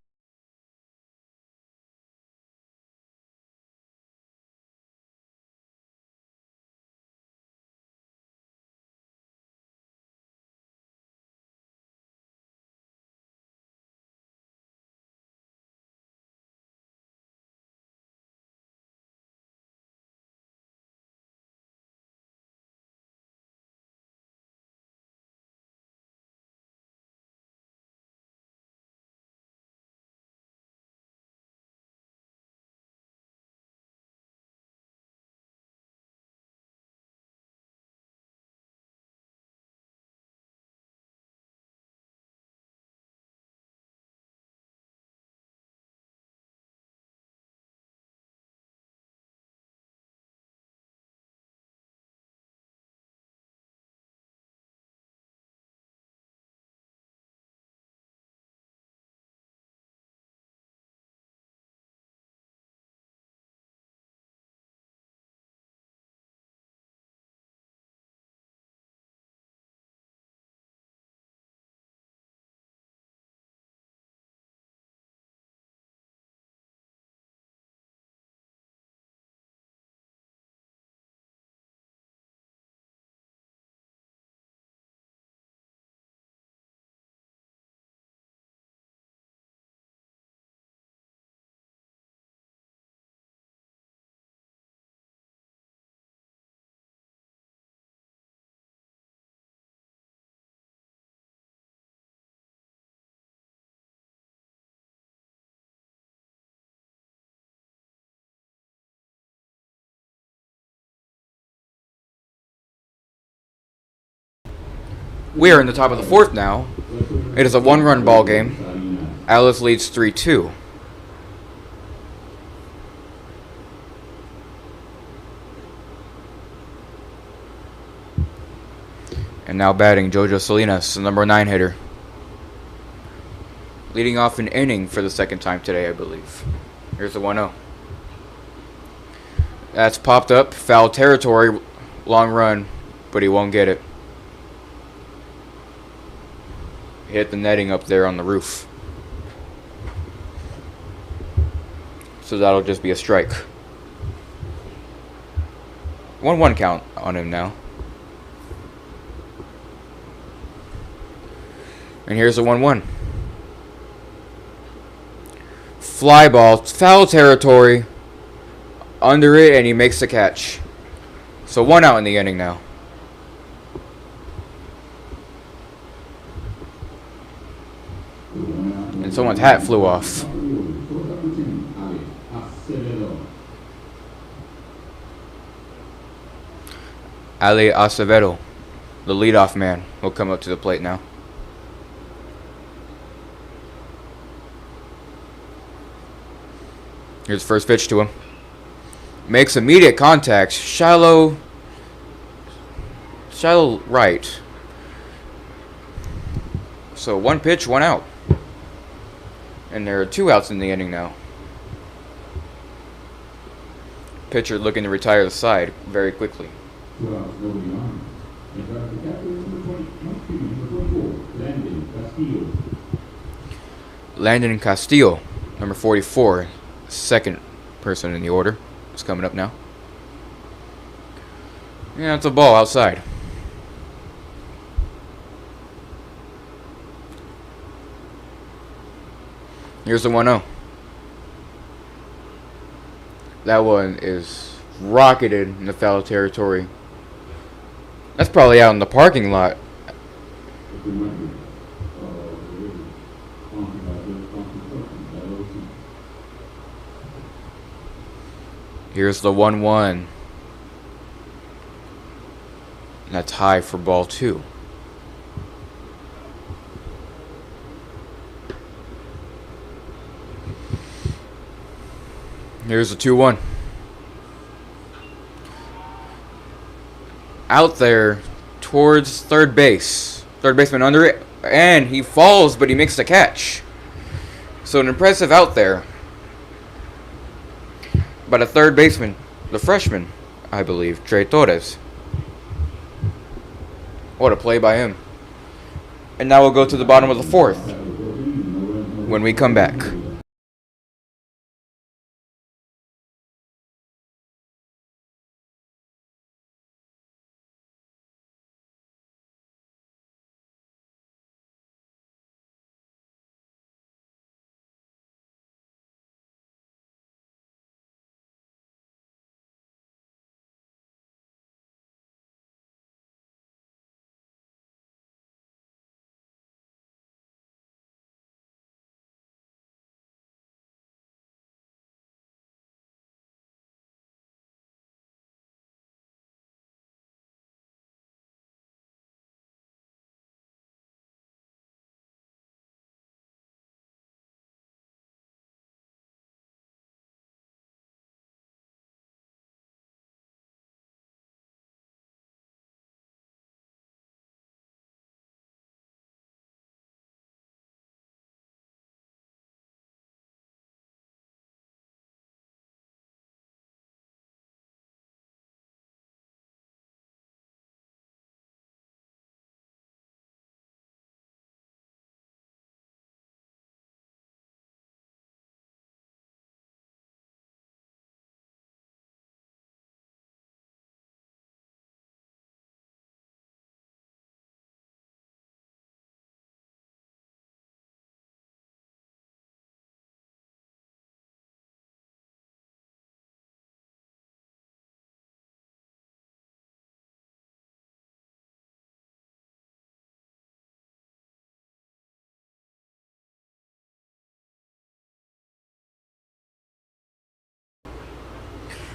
A: We are in the top of the fourth now. It is a one-run ball game. Alice leads 3-2. And now batting, Jojo Salinas, the number 9 hitter. Leading off an inning for the second time today, I believe. Here's the 1-0. That's popped up. Foul territory. Long run, but he won't get it. Hit the netting up there on the roof. So that'll just be a strike. 1-1 count on him now. And here's the 1-1. Fly ball, foul territory. Under it, and he makes the catch. So 1 out in the inning now. And someone's hat flew off. Ali Acevedo, the leadoff man, will come up to the plate now. Here's the first pitch to him. Makes immediate contact. Shallow right. So 1 pitch, 1 out. And there are 2 outs in the inning now. Pitcher looking to retire the side very quickly. Landon Castillo, number 44, second person in the order. It's coming up now. Yeah, it's a ball outside. Here's the 1-0. That one is rocketed in the foul territory. That's probably out in the parking lot. Here's the 1-1. That's high for ball 2. Here's the 2-1. Out there towards third base. Third baseman under it. And he falls, but he makes the catch. So an impressive out there. But a third baseman, the freshman, I believe, Trey Torres. What a play by him. And now we'll go to the bottom of the fourth when we come back.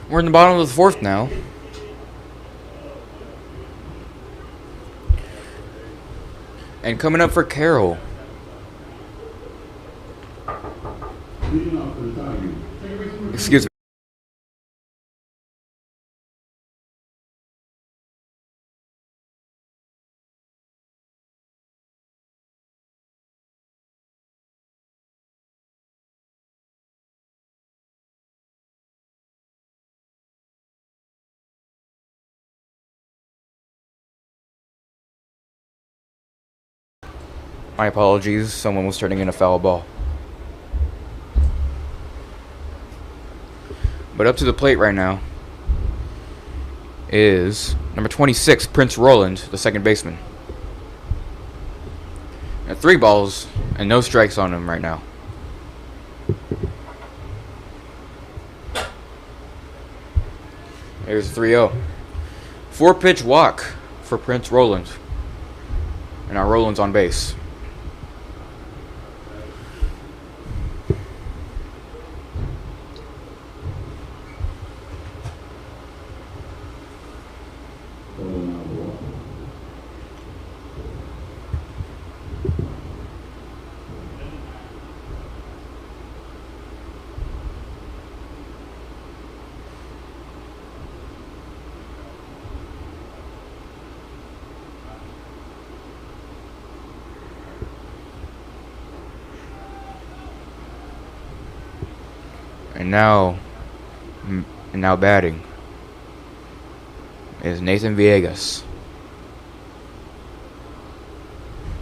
A: We're in the bottom of the fourth now. And coming up for Carroll. Excuse me. My apologies. Someone was turning in a foul ball. But up to the plate right now is number 26, Prince Roland, the second baseman. At 3 balls and no strikes on him right now. Here's 3-0. 4-pitch walk for Prince Roland. And now Roland's on base. And now batting is Nathan Villegas.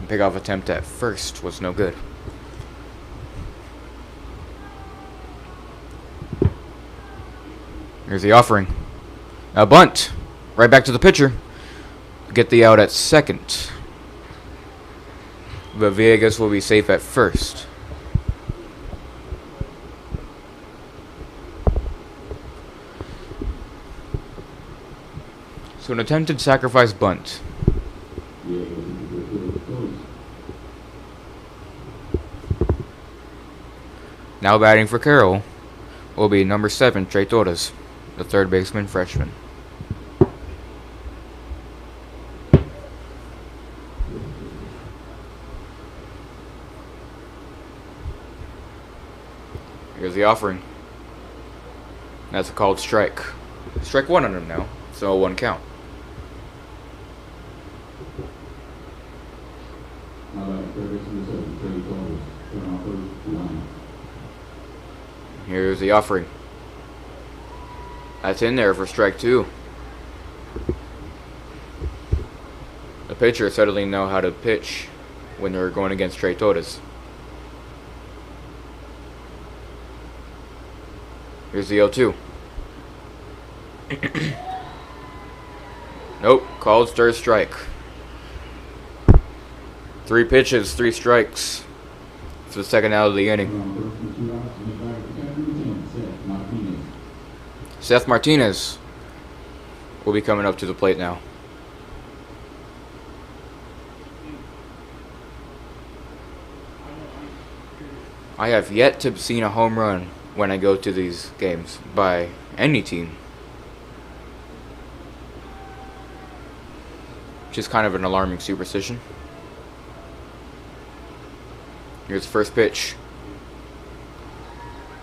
A: Pickoff attempt at first was no good. Here's the offering. A bunt. Right back to the pitcher. Get the out at second. But Villegas will be safe at first. So an attempted sacrifice bunt. Now batting for Carroll will be number 7, Trey Torres, the third baseman freshman. Here's the offering. That's a called strike. Strike 1 on him now, so a 1 count. Here's the offering. That's in there for strike 2. The pitcher suddenly know how to pitch when they're going against Trey Torres. Here's the 0-2. Nope, called third strike. 3 pitches, 3 strikes. It's the second out of the inning. Seth Martinez will be coming up to the plate now. I have yet to see a home run when I go to these games by any team. Which is kind of an alarming superstition. Here's the first pitch.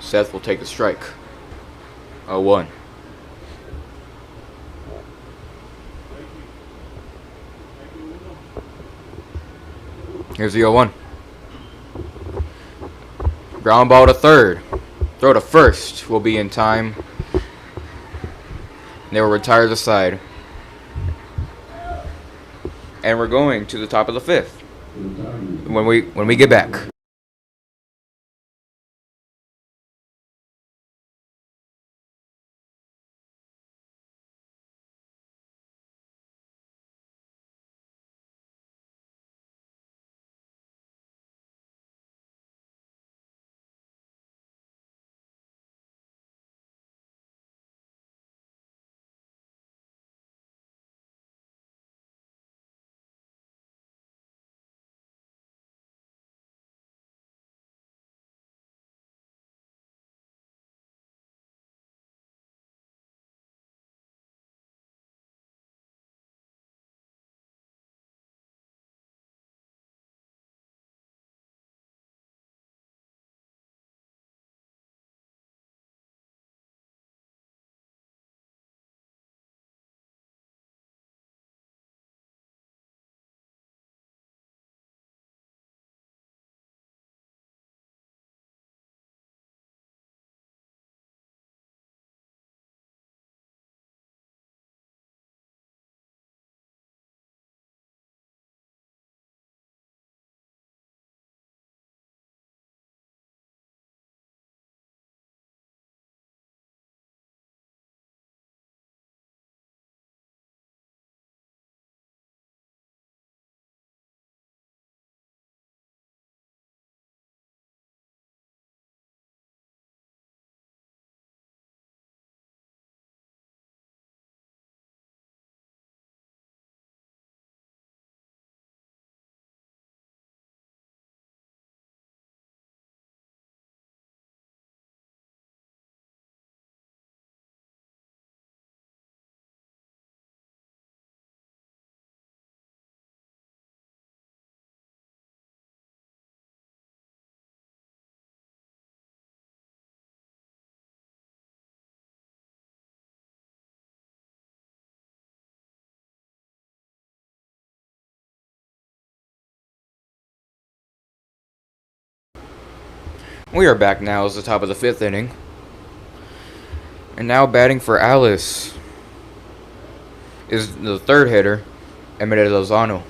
A: Seth will take the strike. 0-1. Here's the 0-1. Ground ball to third. Throw to first will be in time. They will retire the side. And we're going to the top of the 5th when we get back. We are back now as the top of the 5th inning. And now batting for Alice is the 3rd hitter, Emile Lozano.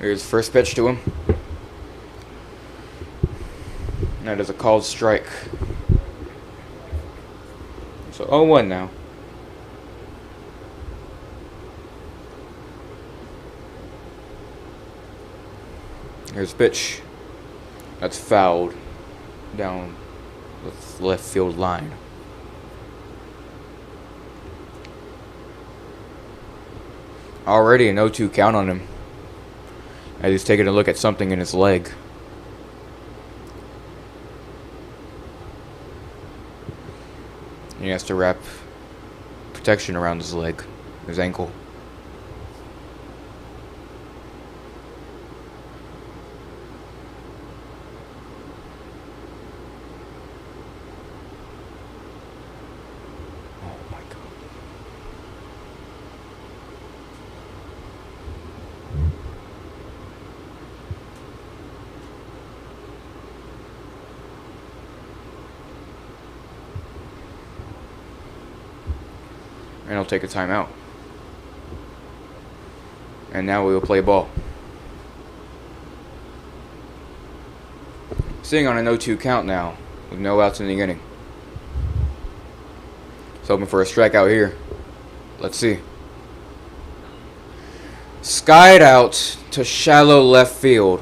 A: Here's first pitch to him. And that is a called strike. So 0-1 now. Here's pitch. That's fouled down the left field line. Already an 0-2 count on him, as he's taking a look at something in his leg. He has to wrap protection around his leg, his ankle. And he'll take a timeout. And now we will play ball. Sitting on a 0-2 count now, with no outs in the inning. He's hoping for a strikeout here. Let's see. Skied out to shallow left field.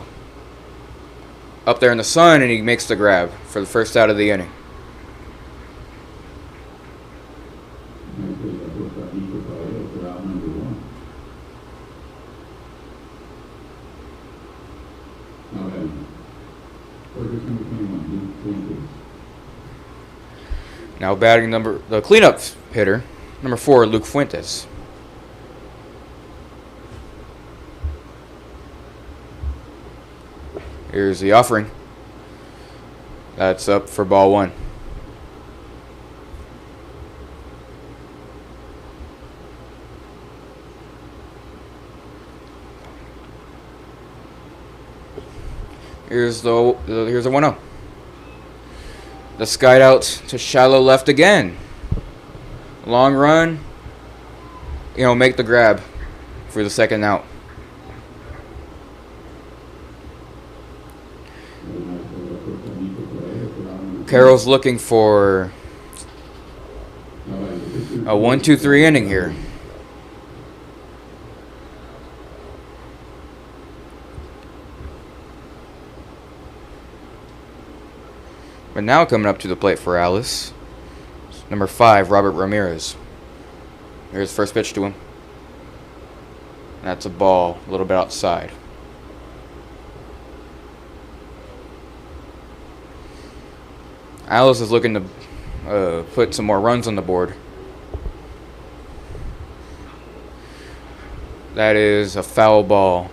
A: Up there in the sun, and he makes the grab for the first out of the inning. Now batting the cleanup hitter, number 4, Luke Fuentes. Here's the offering. That's up for ball 1. Here's the 1-0. The skied out to shallow left again. Long run. Make the grab for the second out. Carroll's looking for a 1-2-3 inning here. But now coming up to the plate for Alice, number 5, Robert Ramirez. Here's the first pitch to him. That's a ball, a little bit outside. Alice is looking to put some more runs on the board. That is a foul ball.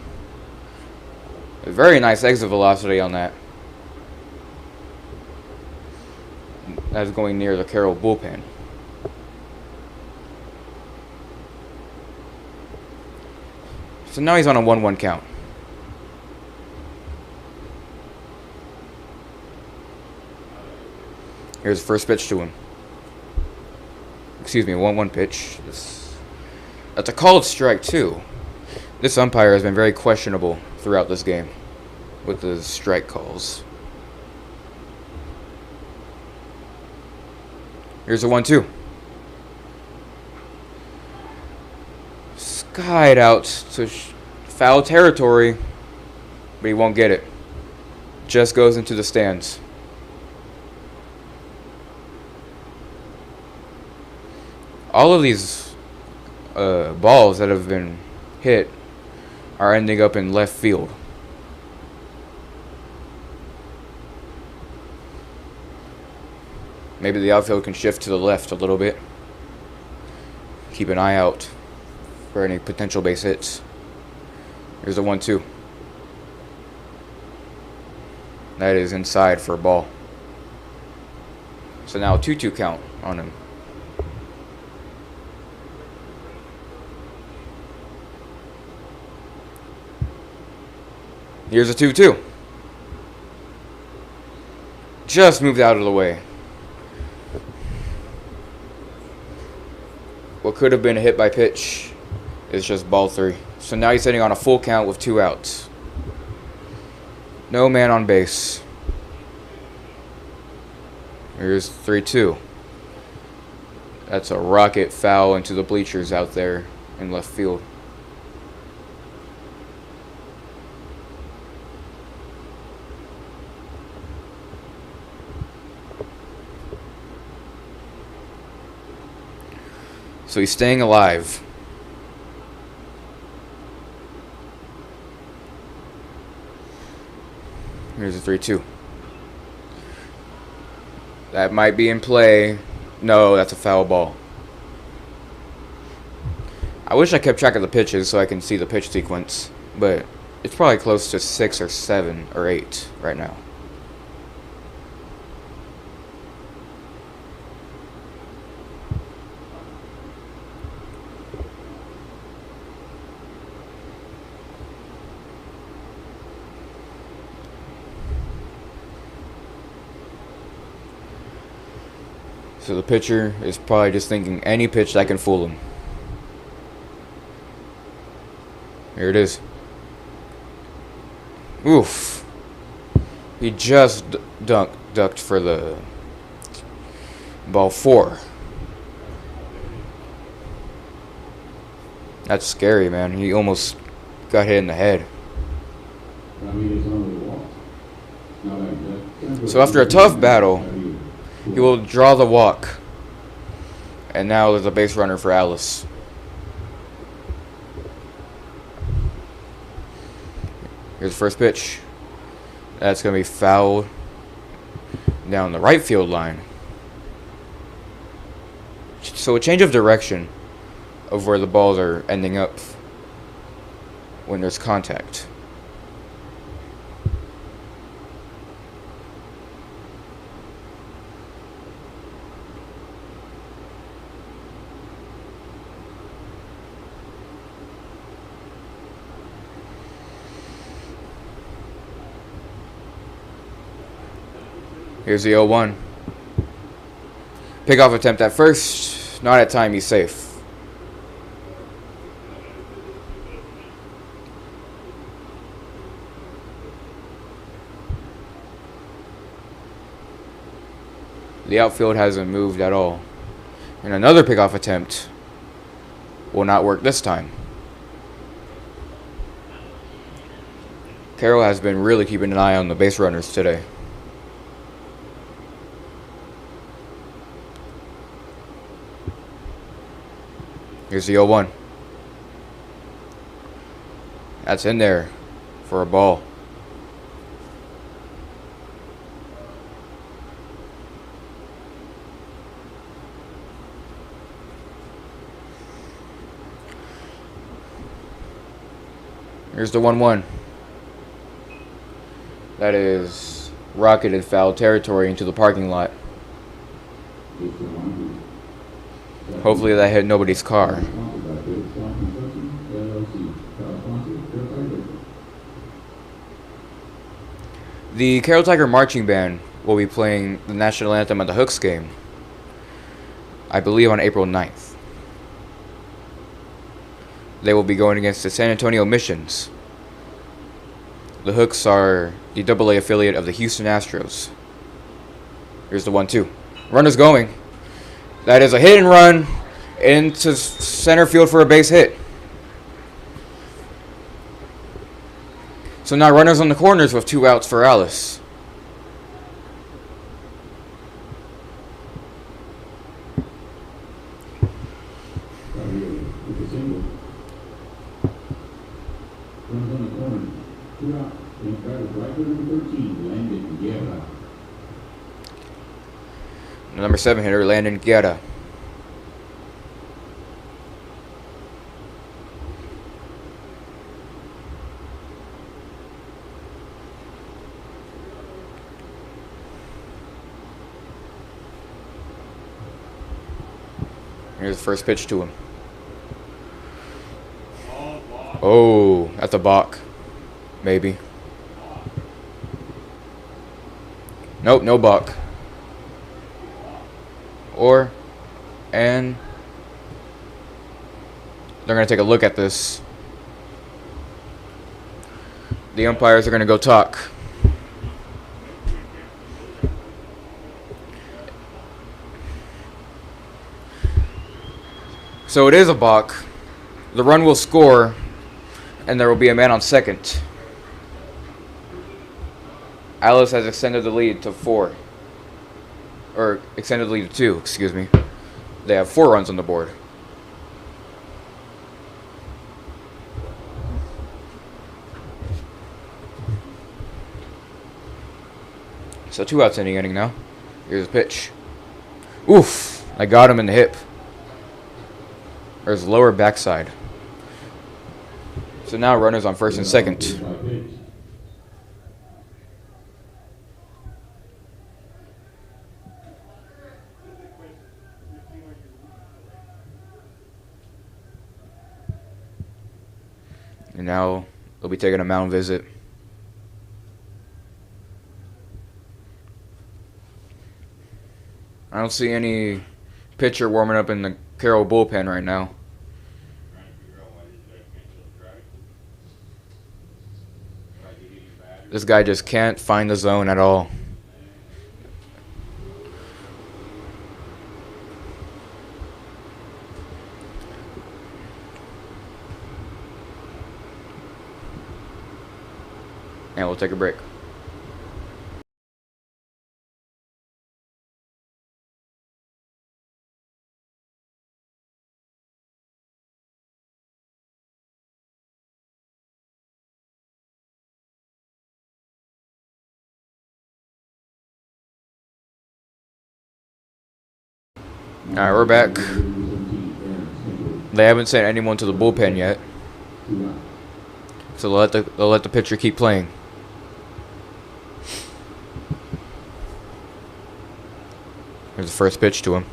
A: A very nice exit velocity on that. That's going near the Carroll bullpen. So now he's on a 1-1 count. Here's the first pitch to him. Excuse me, 1-1 pitch. That's a called strike too. This umpire has been very questionable throughout this game with the strike calls. Here's a 1-2. Skied out to foul territory, but he won't get it. Just goes into the stands. All of these balls that have been hit are ending up in left field. Maybe the outfield can shift to the left a little bit. Keep an eye out for any potential base hits. Here's a 1-2. That is inside for a ball. So now a 2-2 count on him. Here's a 2-2. just moved out of the way. What could have been a hit by pitch is just ball 3. So now he's sitting on a full count with 2 outs. No man on base. Here's 3-2. That's a rocket foul into the bleachers out there in left field. So he's staying alive. Here's a 3-2. That might be in play. No, that's a foul ball. I wish I kept track of the pitches so I can see the pitch sequence, but it's probably close to 6 or 7 or 8 right now. So the pitcher is probably just thinking any pitch that can fool him. Here it is. Oof. He just ducked for the ball 4. That's scary, man. He almost got hit in the head. So after a tough battle, he will draw the walk. And now there's a base runner for Alice. Here's the first pitch. That's going to be fouled down the right field line. So a change of direction of where the balls are ending up when there's contact. Here's the 0-1. Pickoff attempt at first. Not at time, he's safe. The outfield hasn't moved at all. And another pickoff attempt will not work this time. Carroll has been really keeping an eye on the base runners today. Here's the 0-1. That's in there for a ball. Here's the 1-1. That is rocketed foul territory into the parking lot. Hopefully that hit nobody's car. The Carroll Tiger Marching Band will be playing the national anthem at the Hooks game, I believe on April 9th. They will be going against the San Antonio Missions. The Hooks are the AA affiliate of the Houston Astros. Here's the 1-2. Runner's going. That is a hit and run into center field for a base hit. So now runners on the corners with 2 outs for Alice. Number 7 hitter, Landon Guerra. Here's the first pitch to him. Oh, that's a balk. Maybe. Nope, no balk. And they're going to take a look at this. The umpires are going to go talk. So it is a balk. The run will score, and there will be a man on second. Alice has extended the lead to 4. Or extended the lead to 2, excuse me. They have 4 runs on the board. So 2 outs in the inning now. Here's a pitch. Oof! I got him in the hip. Or his lower backside. So now runners on first and second. And now they'll be taking a mound visit. I don't see any pitcher warming up in the Carroll bullpen right now. This guy just can't find the zone at all. And we'll take a break. Alright, we're back. They haven't sent anyone to the bullpen yet. So they'll let the pitcher keep playing. Here's the first pitch to him.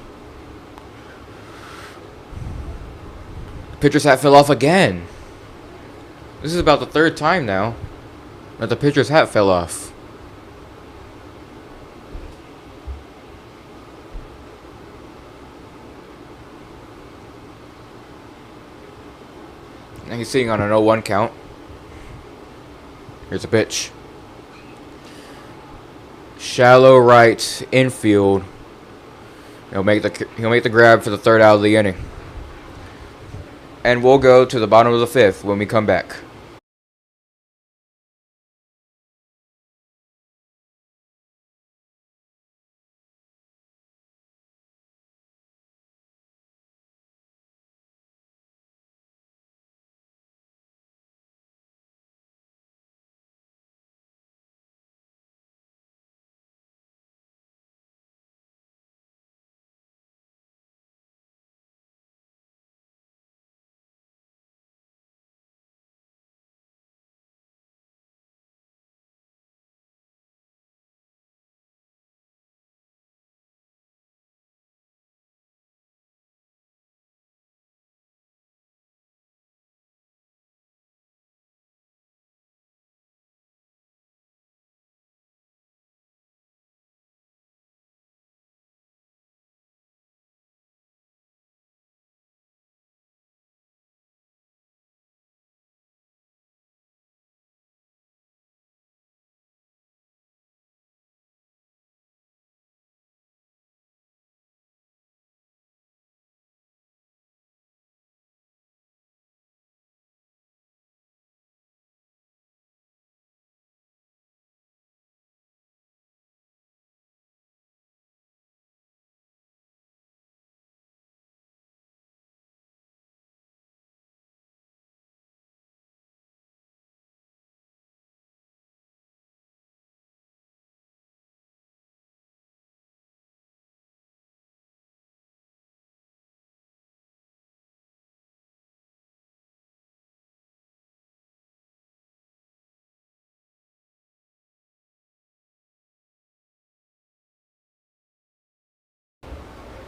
A: Pitcher's hat fell off again. This is about the 3rd time now that the pitcher's hat fell off. And he's sitting on an 0-1 count. Here's a pitch. Shallow right infield. He'll make the grab for the 3rd out of the inning. And we'll go to the bottom of the 5th when we come back.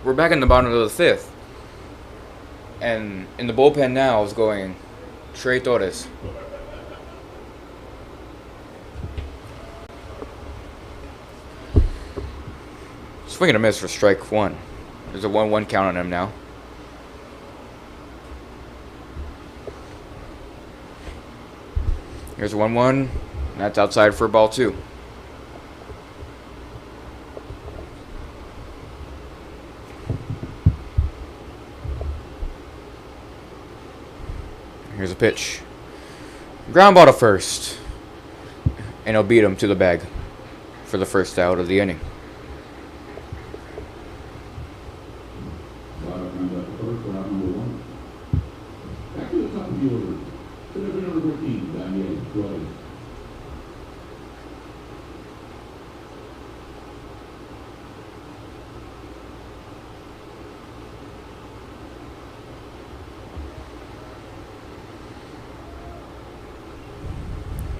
A: We're back in the bottom of the 5th. And in the bullpen now is going Trey Torres. Swing and a miss for strike one. There's a 1-1 count on him now. Here's a 1-1. That's outside for ball two. Here's a pitch. Ground ball to first. And he'll beat him to the bag for the first out of the inning.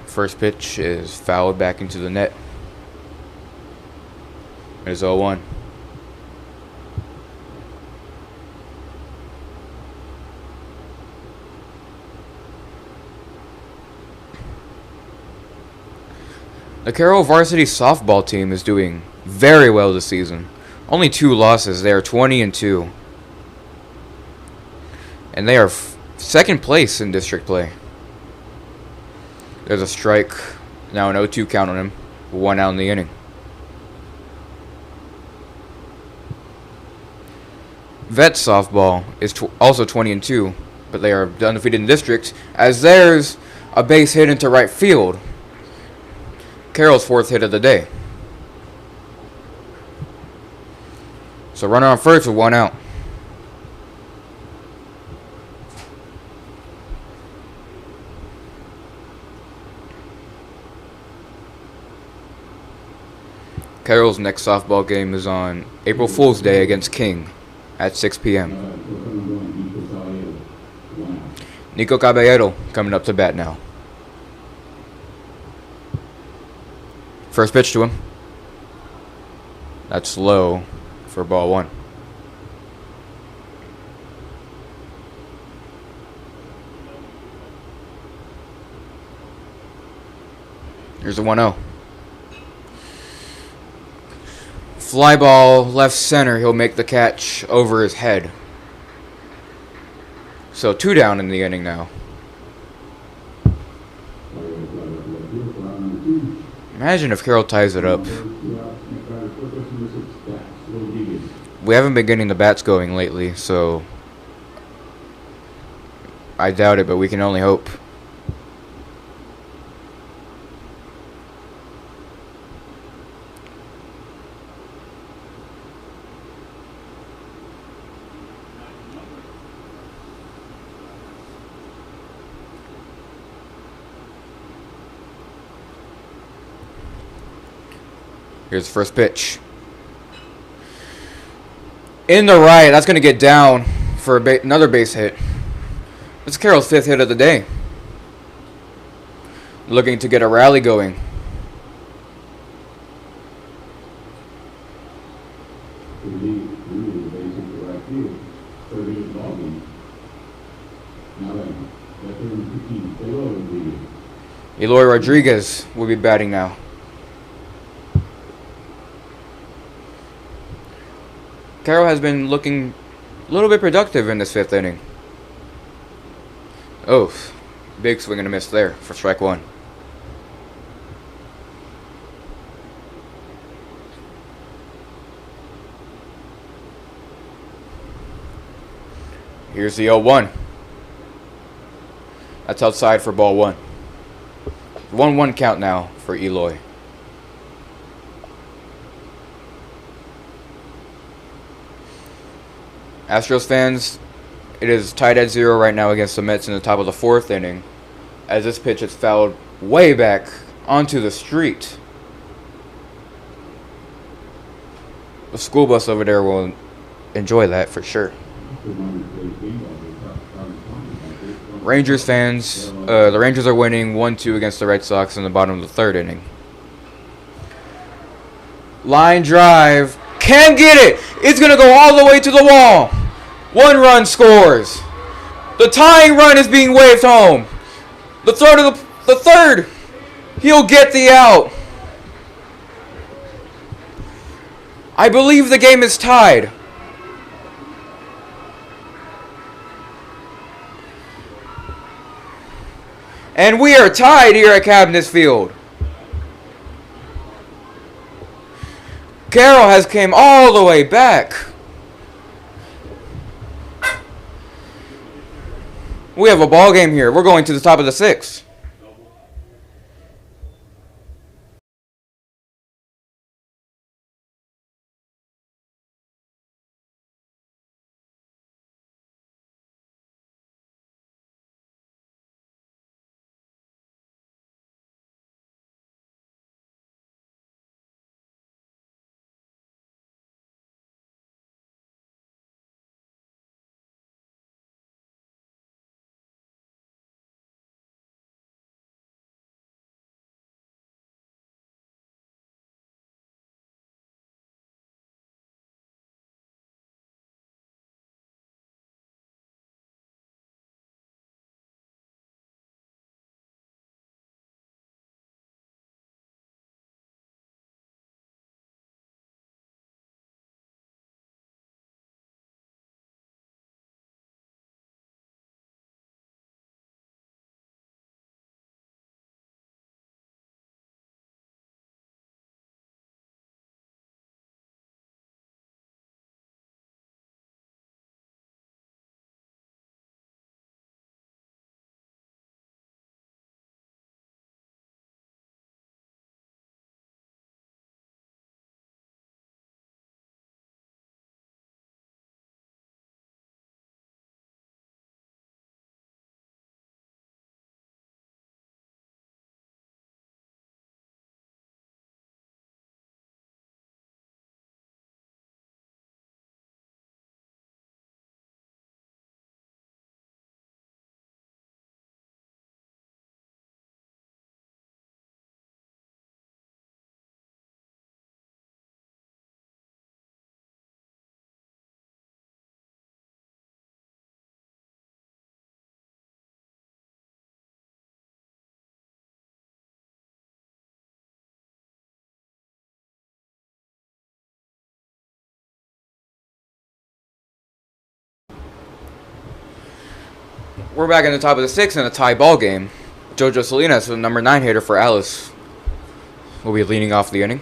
A: First pitch is fouled back into the net. It is 0-1. The Carroll Varsity softball team is doing very well this season. Only 2 losses. They are 20-2. And they are second place in district play. There's a strike. Now an 0-2 count on him. 1 out in the inning. Vet softball is also 20-2, but they are undefeated in district, as there's a base hit into right field. Carroll's 4th hit of the day. So runner on first with 1 out. Carroll's next softball game is on April Fool's Day against King at 6 p.m. Nico Caballero coming up to bat now. First pitch to him. That's low for ball 1. Here's a 1-0. Fly ball left center. He'll make the catch over his head. So 2 down in the inning now. Imagine if Carroll ties it up. We haven't been getting the bats going lately, so I doubt it, but we can only hope. Here's the first pitch. In the right. That's going to get down for another base hit. It's Carroll's 5th hit of the day. Looking to get a rally going. Eloy Rodriguez will be batting now. Carroll has been looking a little bit productive in this 5th inning. Oh, big swing and a miss there for strike 1. Here's the 0-1. That's outside for ball 1. 1-1 count now for Eloy. Astros fans, it is tied at 0 right now against the Mets in the top of the 4th inning, as this pitch is fouled way back onto the street. The school bus over there will enjoy that for sure. Rangers fans, the Rangers are winning 1-2 against the Red Sox in the bottom of the 3rd inning. Line drive. Can't get it. It's going to go all the way to the wall. 1 run scores. The tying run is being waved home. The third. He'll get the out. I believe the game is tied. And we are tied here at Cabinets Field. Carroll has came all the way back. We have a ball game here. We're going to the top of the sixth. We're back in the top of the sixth in a tie ball game. Jojo Salinas, the number 9 hitter for Alice, will be leading off the inning.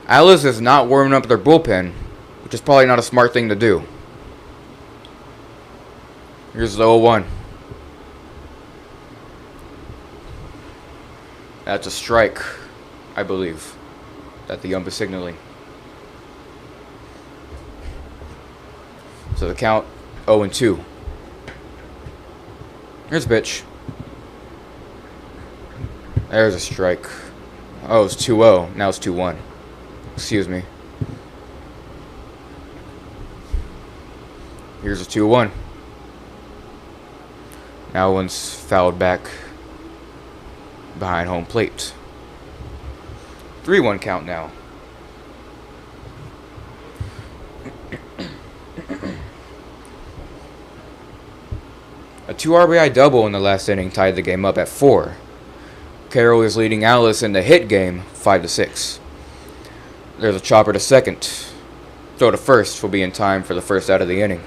A: Alice is not warming up their bullpen, which is probably not a smart thing to do. Here's the 0-1. That's a strike, I believe, that the ump is signaling. So the count 0-2. Here's a pitch. There's a strike. Oh, it's 2-0. Now it's 2-1. Excuse me. Here's a 2-1. Now one's fouled back behind home plate. 3-1 count now. A 2 RBI double in the last inning tied the game up at 4. Carroll is leading Alice in the hit game 5-6. There's a chopper to second. Throw to first will be in time for the first out of the inning.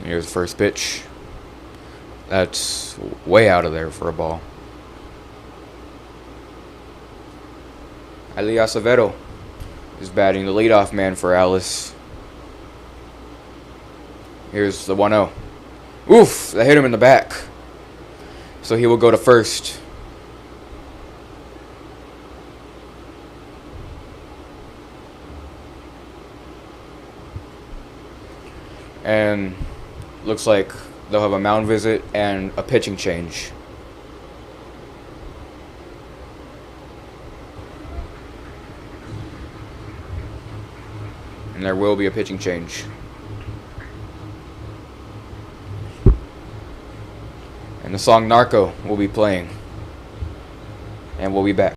A: Here's the first pitch. That's way out of there for a ball. Ali Acevedo is batting the leadoff man for Alice. Here's the 1-0. Oof! That hit him in the back. So he will go to first. And looks like they'll have a mound visit and a pitching change. And there will be a pitching change. And the song Narco will be playing. And we'll be back.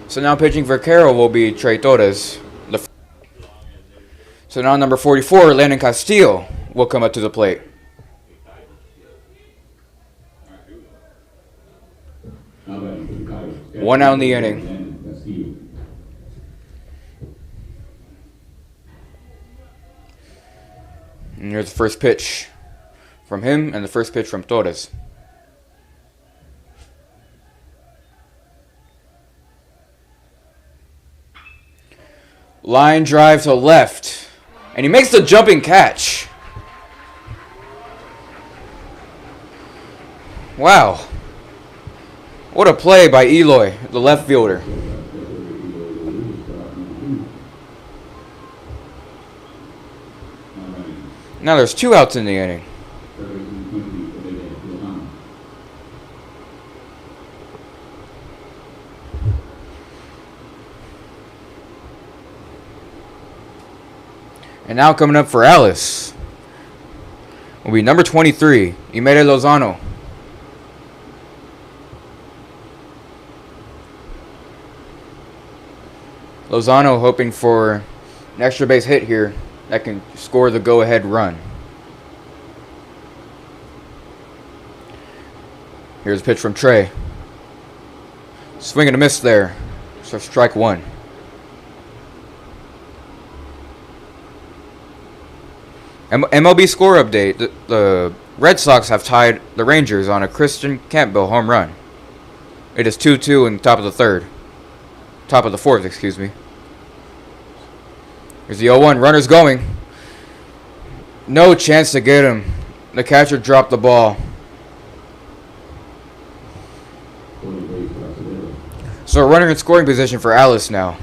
A: So now pitching for Carroll will be Trey Torres. So now number 44, Landon Castillo, will come up to the plate. One out in the inning. And here's the first pitch from him and the first pitch from Torres. Line drive to left. And he makes the jumping catch. Wow. What a play by Eloy, the left fielder. Now there's 2 outs in the inning. And now coming up for Alice will be number 23, Imere Lozano. Lozano hoping for an extra base hit here that can score the go-ahead run. Here's a pitch from Trey. Swing and a miss there. So strike 1. MLB score update. The Red Sox have tied the Rangers on a Christian Campbell home run. It is 2-2 in the top of the third. Top of the fourth, excuse me. Here's the 0-1. Runners going. No chance to get him. The catcher dropped the ball. So a runner in scoring position for Alice now.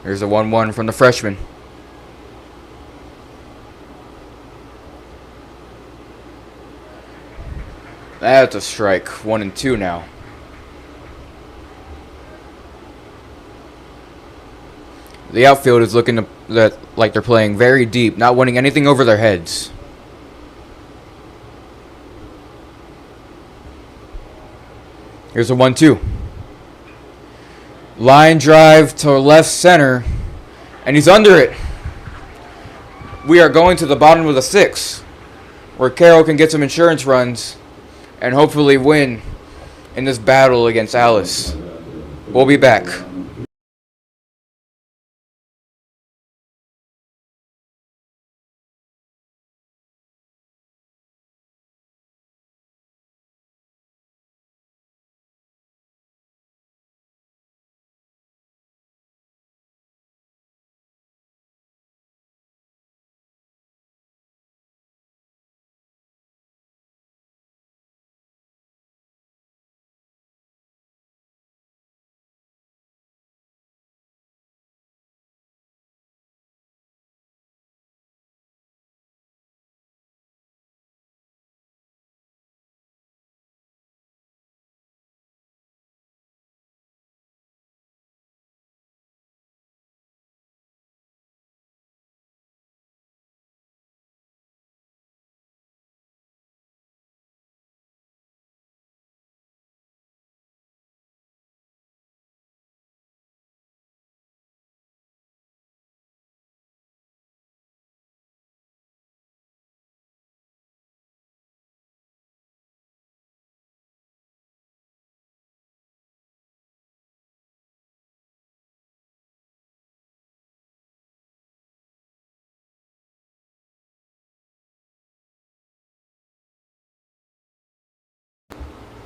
A: Here's a 1-1 from the freshman. That's a strike. 1-2 now. The outfield is looking like they're playing very deep, not winning anything over their heads. Here's a 1-2. Line drive to left center, and he's under it. We are going to the bottom of the 6th, where Carroll can get some insurance runs and hopefully win in this battle against Alice. We'll be back.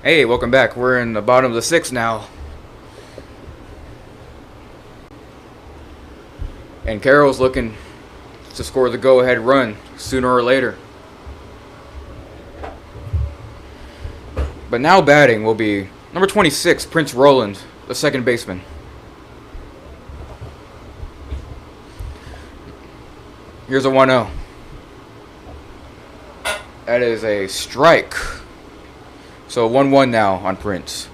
A: Hey, welcome back. We're in the bottom of the sixth now. And Carroll's looking to score the go-ahead run sooner or later. But now batting will be number 26, Prince Roland, the second baseman. Here's a 1-0. That is a strike. So 1-1 now on Prince.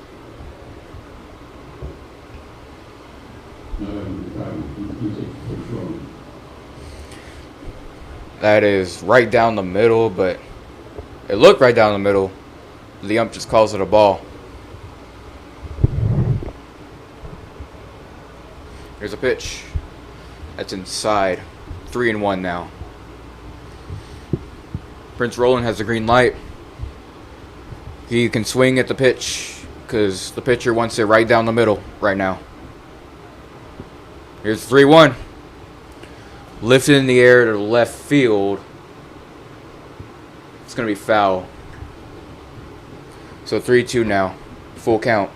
A: That is right down the middle, but it looked right down the middle. The ump just calls it a ball. Here's a pitch. That's inside. 3-1 now. Prince Roland has the green light. He can swing at the pitch because the pitcher wants it right down the middle right now. Here's 3-1. Lifted in the air to left field. It's going to be foul. So 3-2 now. Full count.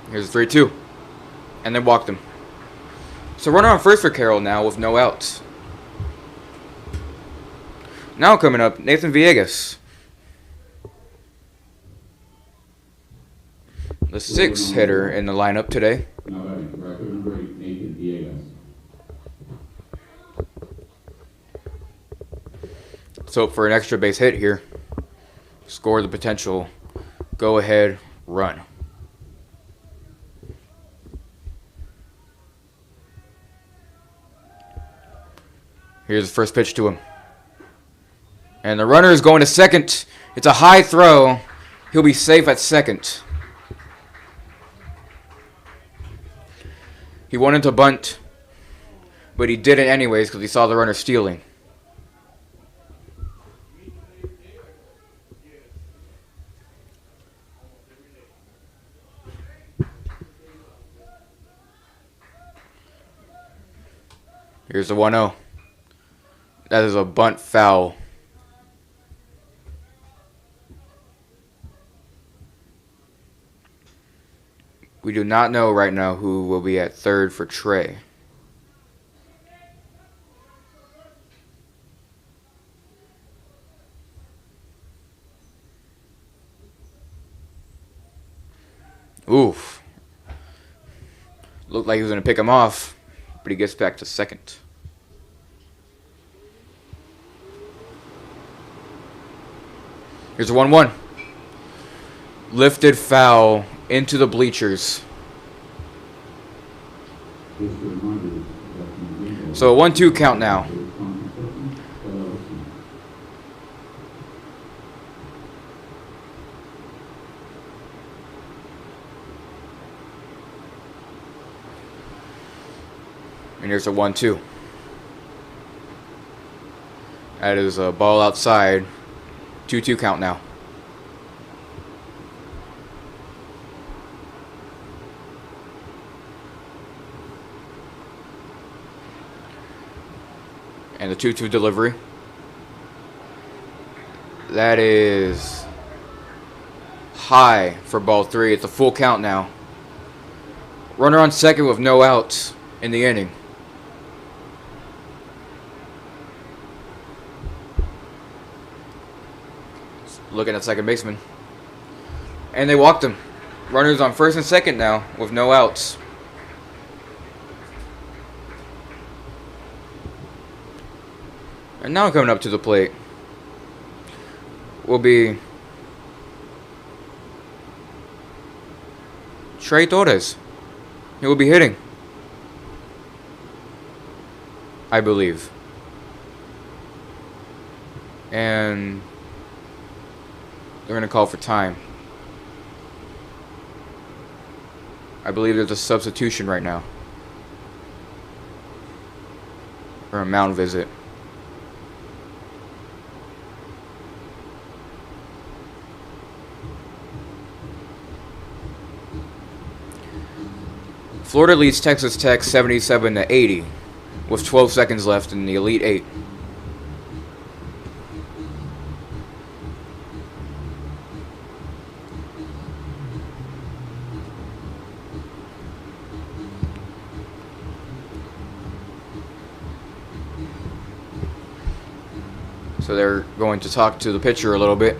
A: Here's 3-2. And then walked him. So runner on first for Carroll now with no outs. Now coming up, Nathan Villegas. The sixth hitter in the lineup today. Let's hope for an extra base hit here. Score the potential go-ahead run. Here's the first pitch to him. And the runner is going to second. It's a high throw. He'll be safe at second. He wanted to bunt, but he did it anyways because he saw the runner stealing. Here's the 1-0. That is a bunt foul. We do not know right now who will be at third for Trey. Oof. Looked like he was going to pick him off, but he gets back to second. Here's a 1-1. Lifted foul into the bleachers. So a 1-2 count now. And here's a 1-2. That is a ball outside. 2-2 count now. And the 2-2 delivery. That is high for ball 3. It's a full count now. Runner on second with no outs in the inning. Looking at second baseman. And they walked him. Runners on first and second now with no outs. And now coming up to the plate will be Trey Torres. He will be hitting, I believe. And they're going to call for time. I believe there's a substitution right now. Or a mound visit. Florida leads Texas Tech 77 to 80 with 12 seconds left in the Elite 8. So they're going to talk to the pitcher a little bit.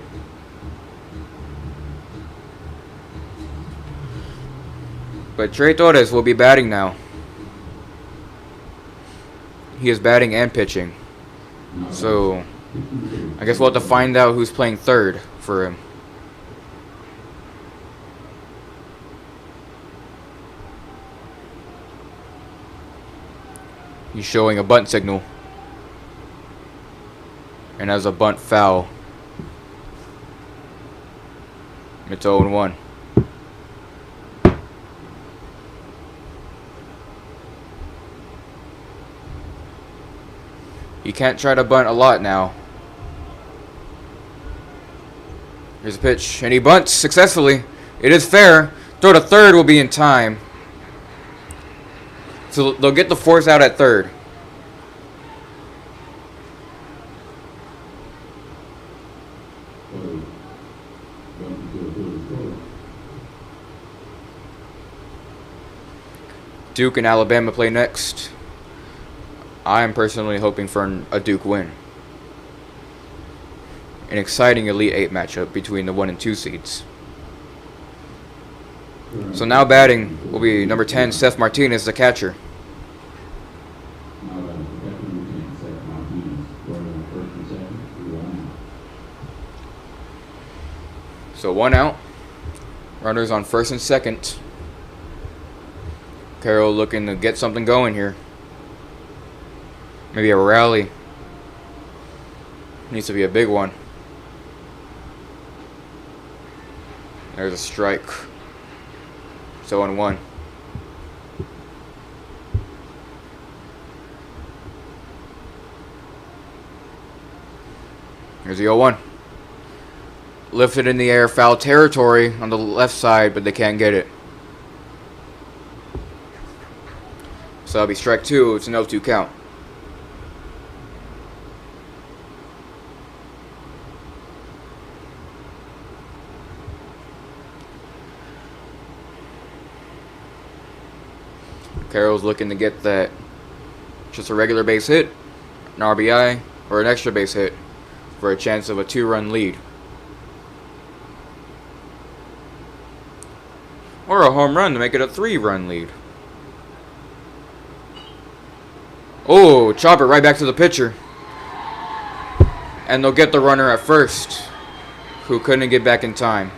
A: But Trey Torres will be batting now. He is batting and pitching. So I guess we'll have to find out who's playing third for him. He's showing a bunt signal. And as a bunt foul. It's 0-1. He can't try to bunt a lot now. Here's a pitch, and he bunts successfully. It is fair. Throw to third will be in time. So they'll get the force out at third. Duke and Alabama play next. I am personally hoping for a Duke win. An exciting Elite 8 matchup between the 1 and 2 seeds. So now batting will be number 10, Seth Martinez, the catcher. So 1 out. Runners on first and second. Carroll looking to get something going here. Maybe a rally. Needs to be a big one. There's a strike. So 0-1. Here's the 0-1. Lifted in the air, foul territory on the left side, but they can't get it. So that'll be strike 2. It's an 0-2 count. Carroll's looking to get that just a regular base hit, an RBI, or an extra base hit for a chance of a 2-run lead. Or a home run to make it a 3-run lead. Oh, chop it right back to the pitcher. And they'll get the runner at first, who couldn't get back in time.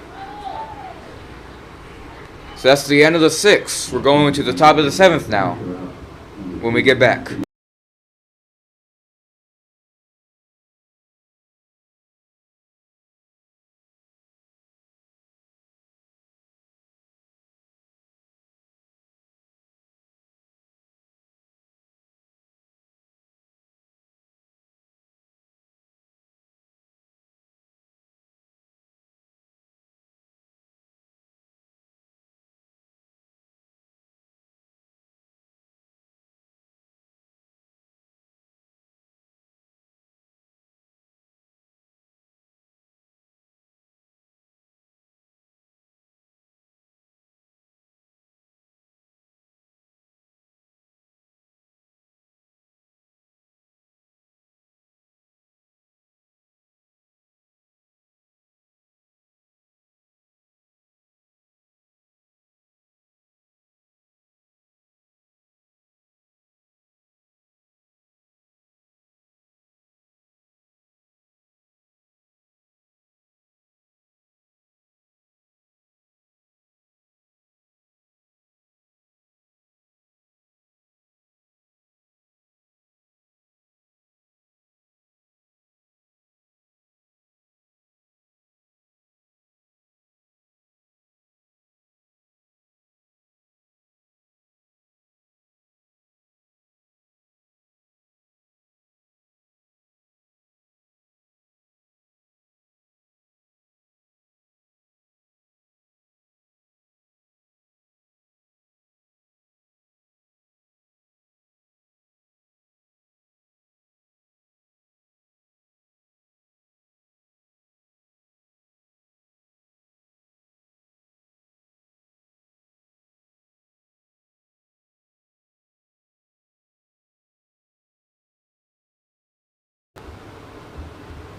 A: So that's the end of the 6th. We're going to the top of the 7th now when we get back.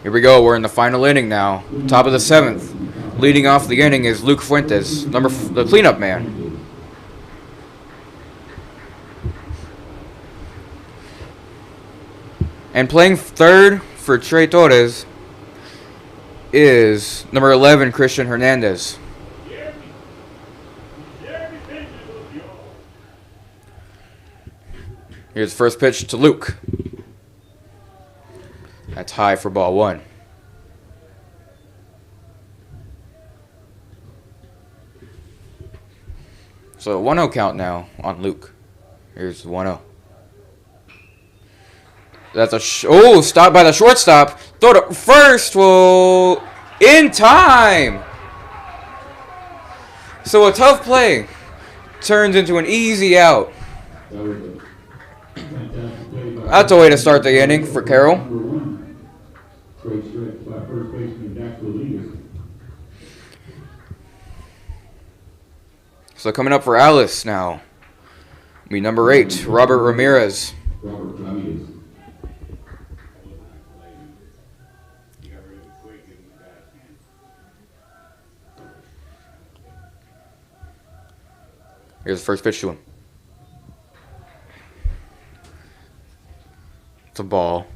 A: Here we go. We're in the final inning now. Top of the 7th. Leading off the inning is Luke Fuentes, the cleanup man. And playing third for Trey Torres is number 11, Christian Hernandez. Here's the first pitch to Luke. That's high for ball 1. So 1-0 count now on Luke. Here's 1-0. That's a stop by the shortstop. Throw to first. Well, in time. So a tough play turns into an easy out. That's a way to start the inning for Carroll. So coming up for Alice now, be number 8, Robert Ramirez. Here's the first pitch to him. It's a ball.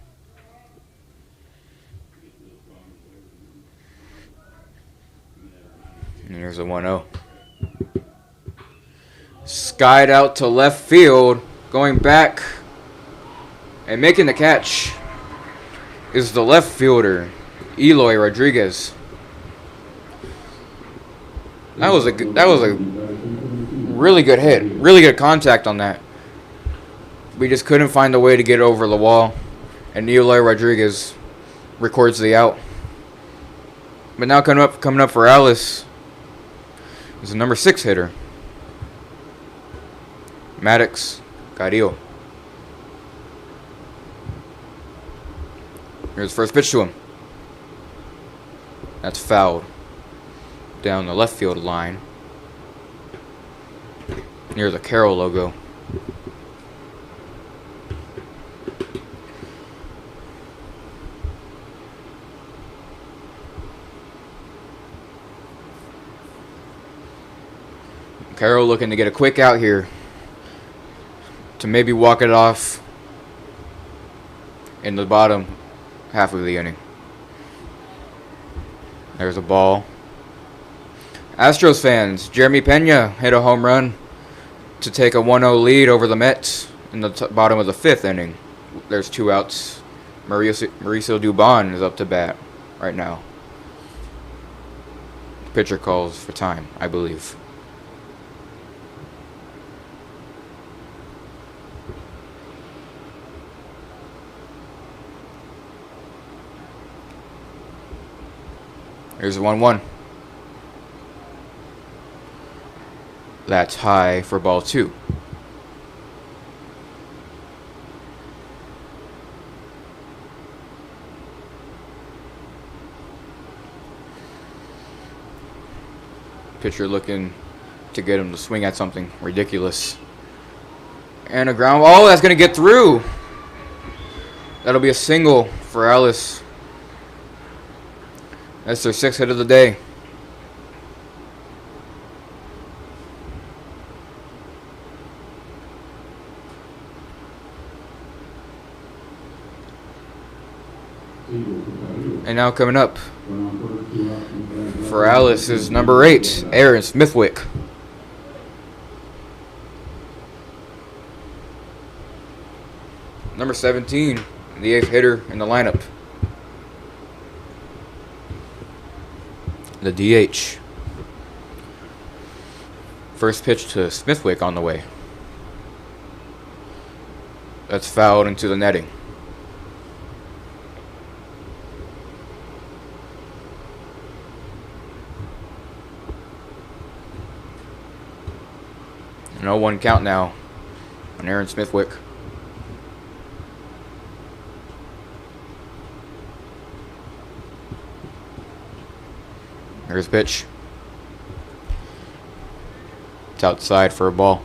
A: And here's a 1-0. Skied out to left field. Going back and making the catch is the left fielder, Eloy Rodriguez. That was a really good hit. Really good contact on that. We just couldn't find a way to get over the wall. And Eloy Rodriguez records the out. But now coming up for Alice is the number 6 hitter, Maddox Carroll. Here's the first pitch to him. That's fouled down the left field line near the Carroll logo. Carroll looking to get a quick out here to maybe walk it off in the bottom half of the inning. There's a ball. Astros fans, Jeremy Pena hit a home run to take a 1-0 lead over the Mets in the bottom of the 5th inning. There's 2 outs. Mauricio Dubon is up to bat right now. Pitcher calls for time, I believe. Here's a 1-1. That's high for ball 2. Pitcher looking to get him to swing at something ridiculous. And a ground ball. Oh, that's going to get through. That'll be a single for Alice. That's their 6th hit of the day. And now coming up for Alice is number 8, Aaron Smithwick. Number 17, the 8th hitter in the lineup. The DH. First pitch to Smithwick on the way. That's fouled into the netting. No 1 count now on Aaron Smithwick. Here's pitch. It's outside for a ball.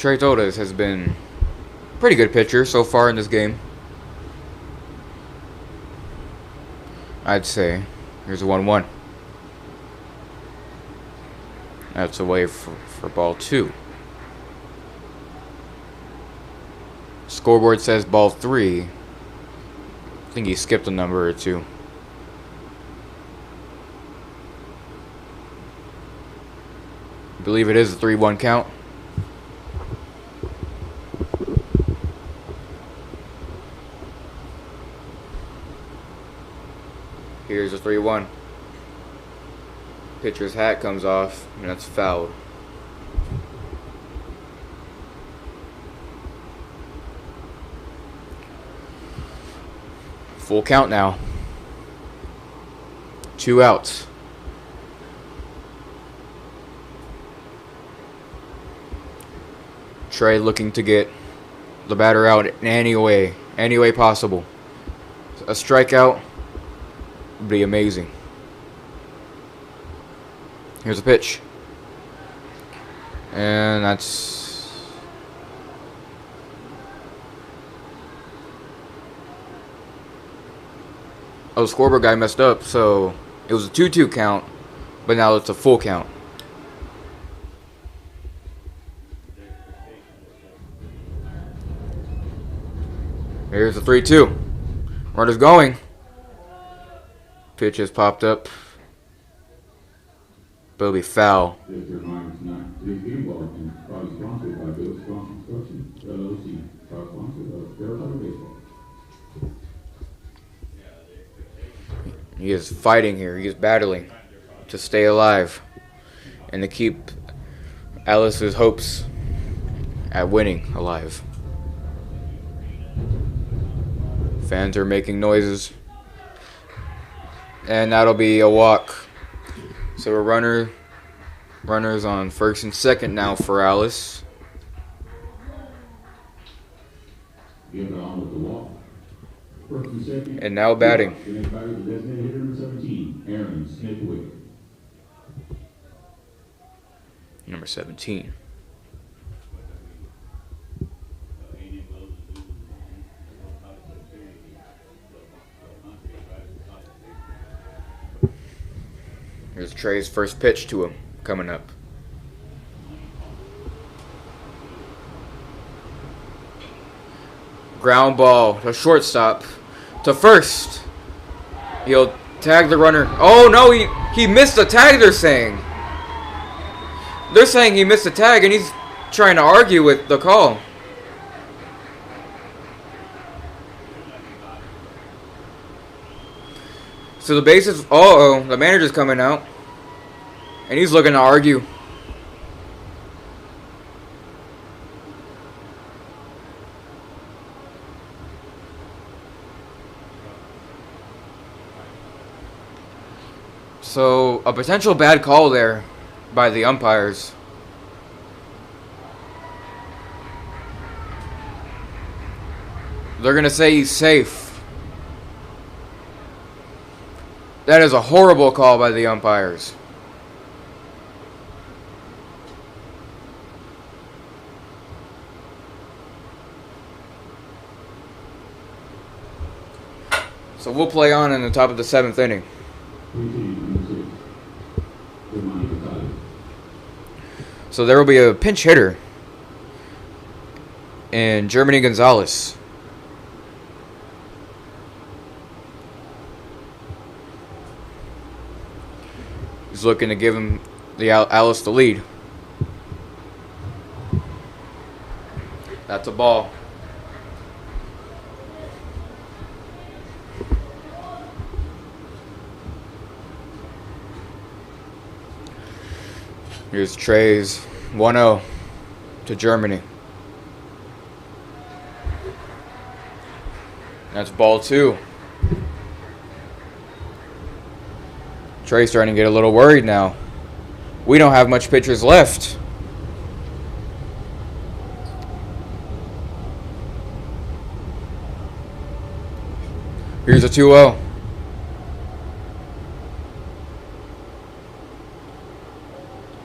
A: Trey Todas has been a pretty good pitcher so far in this game, I'd say. Here's a 1-1. That's away for ball 2. Scoreboard says ball 3. I think he skipped a number or two. I believe it is a 3-1 count. Here's a 3-1. Pitcher's hat comes off, and that's fouled. Full count now. 2 outs. Trey looking to get the batter out in any way possible. A strikeout would be amazing. Here's a pitch. And that's... Oh, the scoreboard guy messed up, so it was a 2-2 count, but now it's a full count. Here's a 3-2. Runner's going. Pitch has popped up. But it'll be foul. He is fighting here. He is battling to stay alive and to keep Alice's hopes at winning alive. Fans are making noises. And that'll be a walk. So a runners on first and second now for Alice. And now batting. Number 17. Here's Trey's first pitch to him coming up. Ground ball to shortstop to first. He'll tag the runner. Oh no, he missed the tag, they're saying. They're saying he missed the tag and he's trying to argue with the call. So the bases, the manager's coming out. And he's looking to argue. So a potential bad call there by the umpires. They're going to say he's safe. That is a horrible call by the umpires. So we'll play on in the top of the 7th inning. So there will be a pinch hitter in Germany Gonzalez. He's looking to give him Alice the lead. That's a ball. Here's Trey's 1-0 to Germany. That's ball 2. Trey's starting to get a little worried now. We don't have much pitchers left. Here's a 2-0.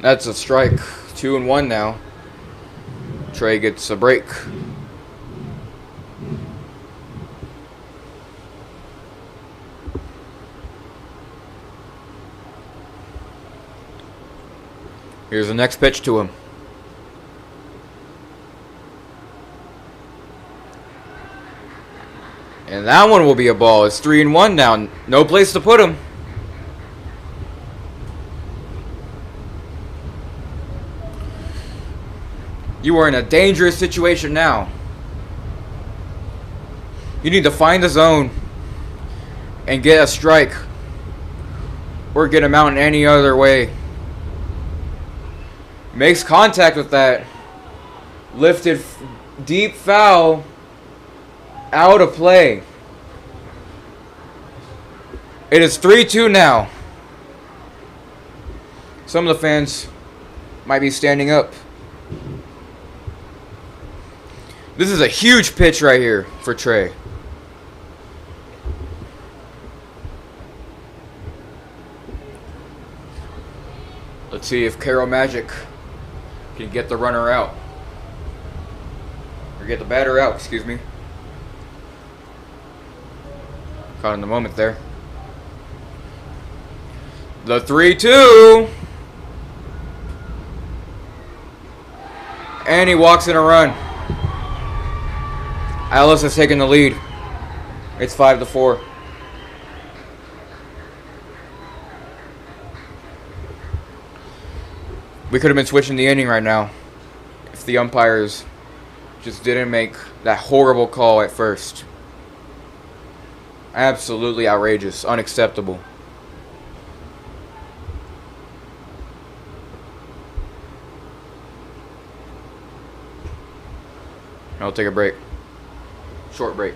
A: That's a strike. 2-1 now. Trey gets a break. Here's the next pitch to him. And that one will be a ball. It's 3-1 now. No place to put him. You are in a dangerous situation now. You need to find the zone and get a strike, or get him out in any other way. Makes contact with that. Lifted deep foul. Out of play. It is 3-2 now. Some of the fans might be standing up. This is a huge pitch right here for Trey. Let's see if Carroll Magic can get the runner out. Or get the batter out, excuse me. Caught in the moment there. The 3-2. And he walks in a run. Alice has taken the lead. It's 5-4. We could have been switching the inning right now if the umpires just didn't make that horrible call at first. Absolutely outrageous. Unacceptable. I'll take a break. Short break.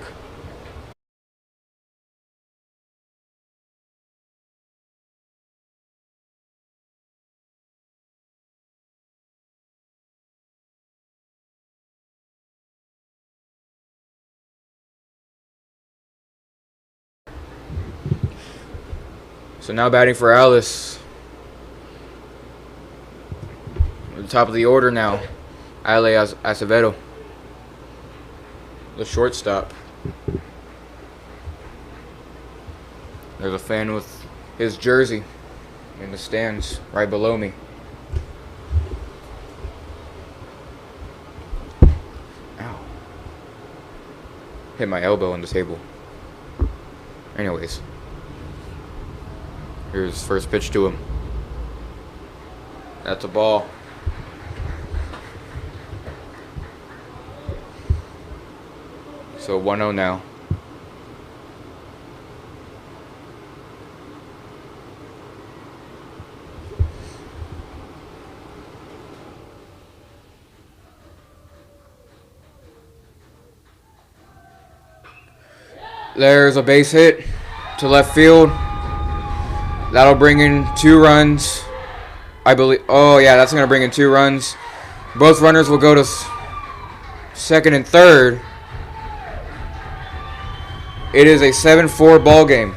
A: So now batting for Alice. At the top of the order now, Ale Acevedo, the shortstop. There's a fan with his jersey in the stands right below me. Ow. Hit my elbow on the table. Anyways. Here's first pitch to him. That's a ball. So 1-0 now. There's a base hit to left field. That'll bring in 2 runs. I believe. Oh, yeah, that's going to bring in 2 runs. Both runners will go to second and third. It is a 7-4 ball game.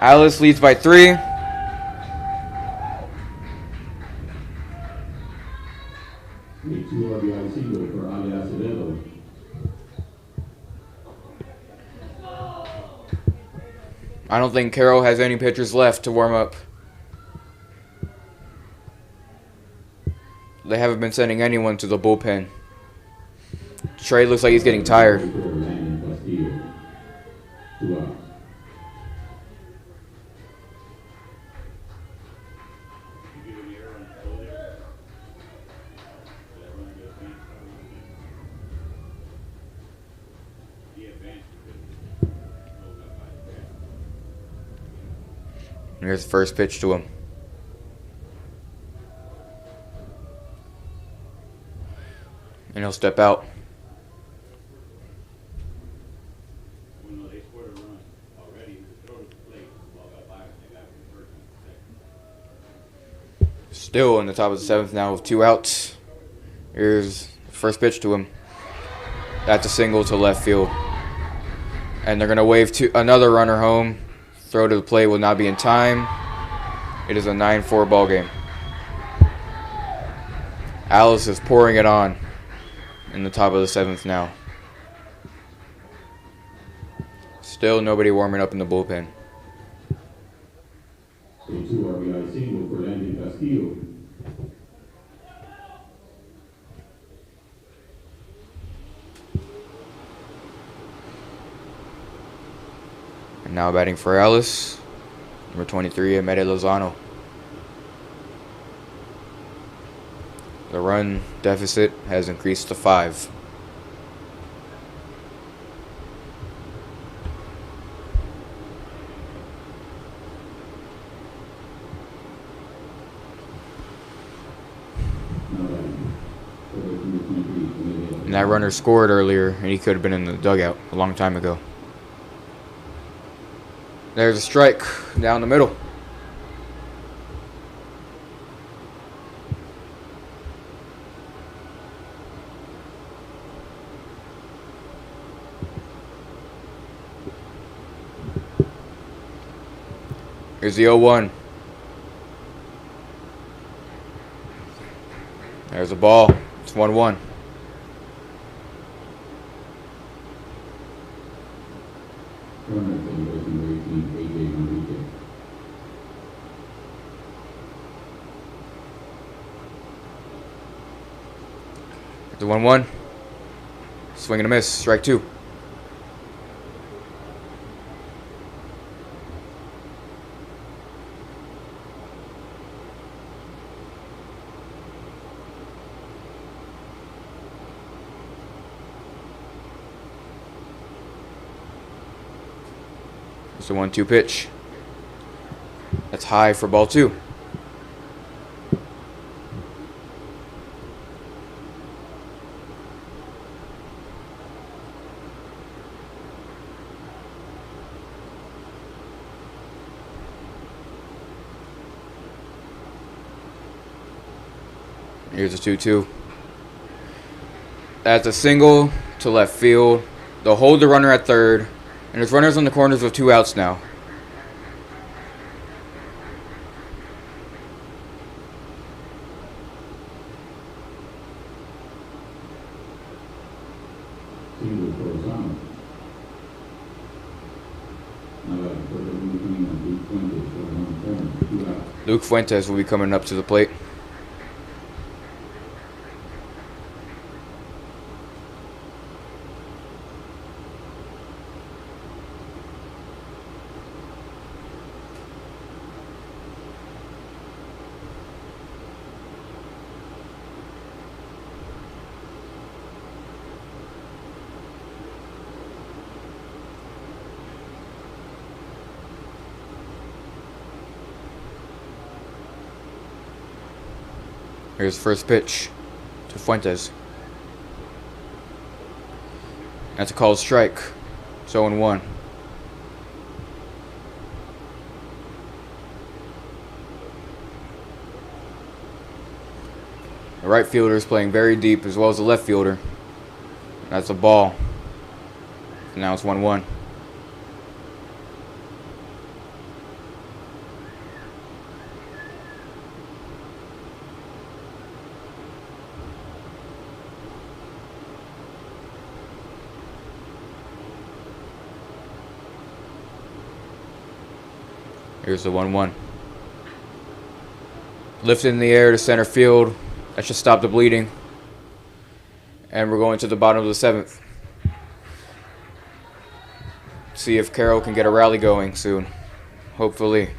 A: Alice leads by 3. I don't think Carroll has any pitchers left to warm up. They haven't been sending anyone to the bullpen. Trey looks like he's getting tired. Here's the first pitch to him. And he'll step out. Still in the top of the 7th now with 2 outs. Here's the first pitch to him. That's a single to left field. And they're going to wave another runner home. Throw to the plate will not be in time. It is a 9-4 ball game. Alice is pouring it on in the top of the seventh now. Still nobody warming up in the bullpen. And now batting for Alice, number 23, Amede Lozano. The run deficit has increased to 5. And that runner scored earlier, and he could have been in the dugout a long time ago. There's a strike down the middle. Here's the 0-1. There's a ball. It's 1-1. The 1-1. Swing and a miss. Strike 2. It's a 1-2 pitch. That's high for ball 2. Here's a 2-2. That's a single to left field. They'll hold the runner at third. And there's runners on the corners with 2 outs now. Luke Fuentes will be coming up to the plate. Here's the first pitch to Fuentes. That's a called strike. It's 0-1. The right fielder is playing very deep as well as the left fielder. That's a ball. Now it's 1-1. Here's the 1-1. Lifted in the air to center field. That should stop the bleeding. And we're going to the bottom of the 7th. See if Carroll can get a rally going soon. Hopefully.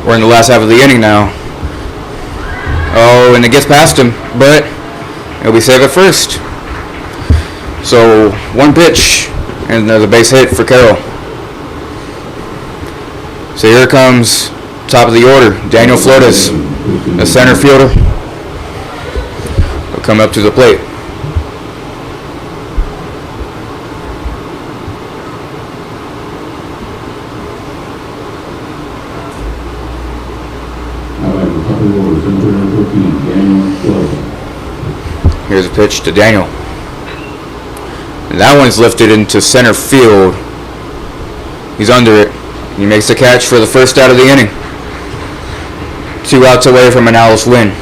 A: We're in the last half of the inning now. Oh, and it gets past him, but it'll be safe at first. So, one pitch, and there's a base hit for Carroll. So here comes top of the order, Daniel Flores, the center fielder. Will come up to the plate. Here's a pitch to Daniel. And that one's lifted into center field. He's under it. He makes the catch for the first out of the inning. 2 outs away from an Owls win.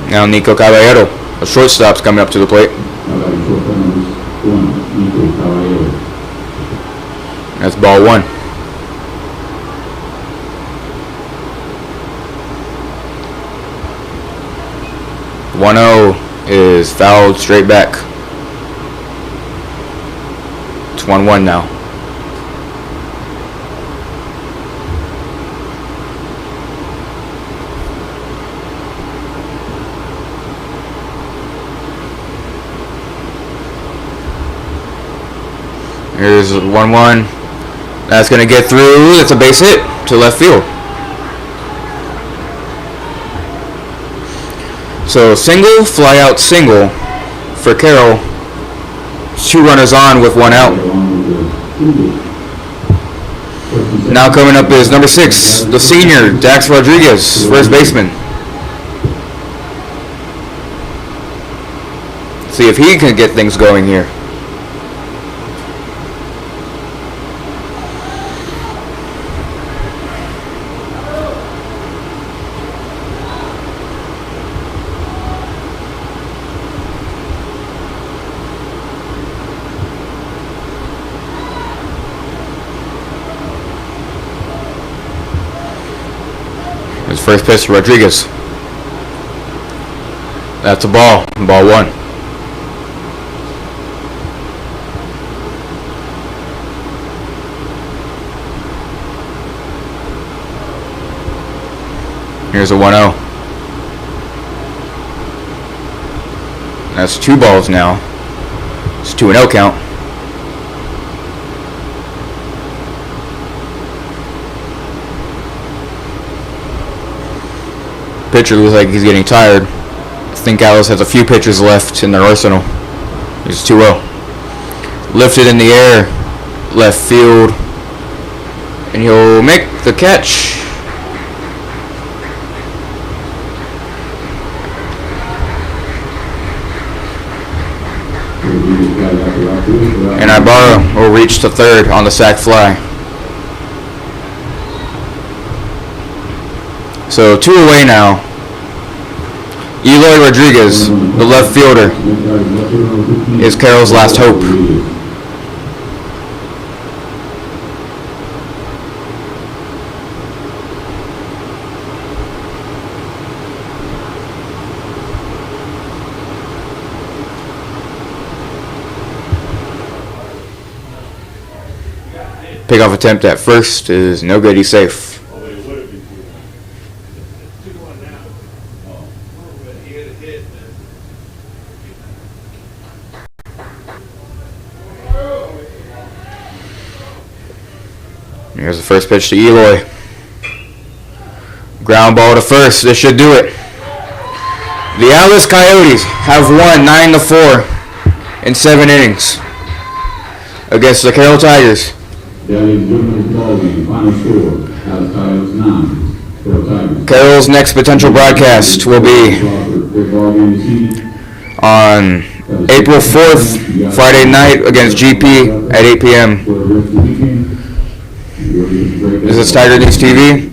A: Now Nico Caballero, a shortstop's coming up to the plate. That's ball 1. One-0 is fouled straight back. It's 1-1 now. Here's 1-1. That's going to get through. It's a base hit to left field. So single, fly out, single for Carroll. 2 runners on with 1 out. Now coming up is number 6, the senior, Dax Rodriguez, first baseman. See if he can get things going here. His first pitch to Rodriguez. That's a ball. Ball 1. Here's a 1-0. That's 2 balls now. It's 2-0 count. Pitcher looks like he's getting tired. I think Alice has a few pitchers left in their arsenal. He's 2-0. Lifted in the air, left field, and he'll make the catch. And Ibarra will reach to third on the sac fly. So 2 away now. Eloy Rodriguez, the left fielder, is Carroll's last hope. Pickoff attempt at first is no good. He's safe. Here's the first pitch to Eloy. Ground ball to first. This should do it. The Alice Coyotes have won 9-4 in 7 innings against the Carroll Tigers. Carroll's next potential broadcast will be on April 4th, Friday night against GP at 8 p.m. This is Tiger News TV.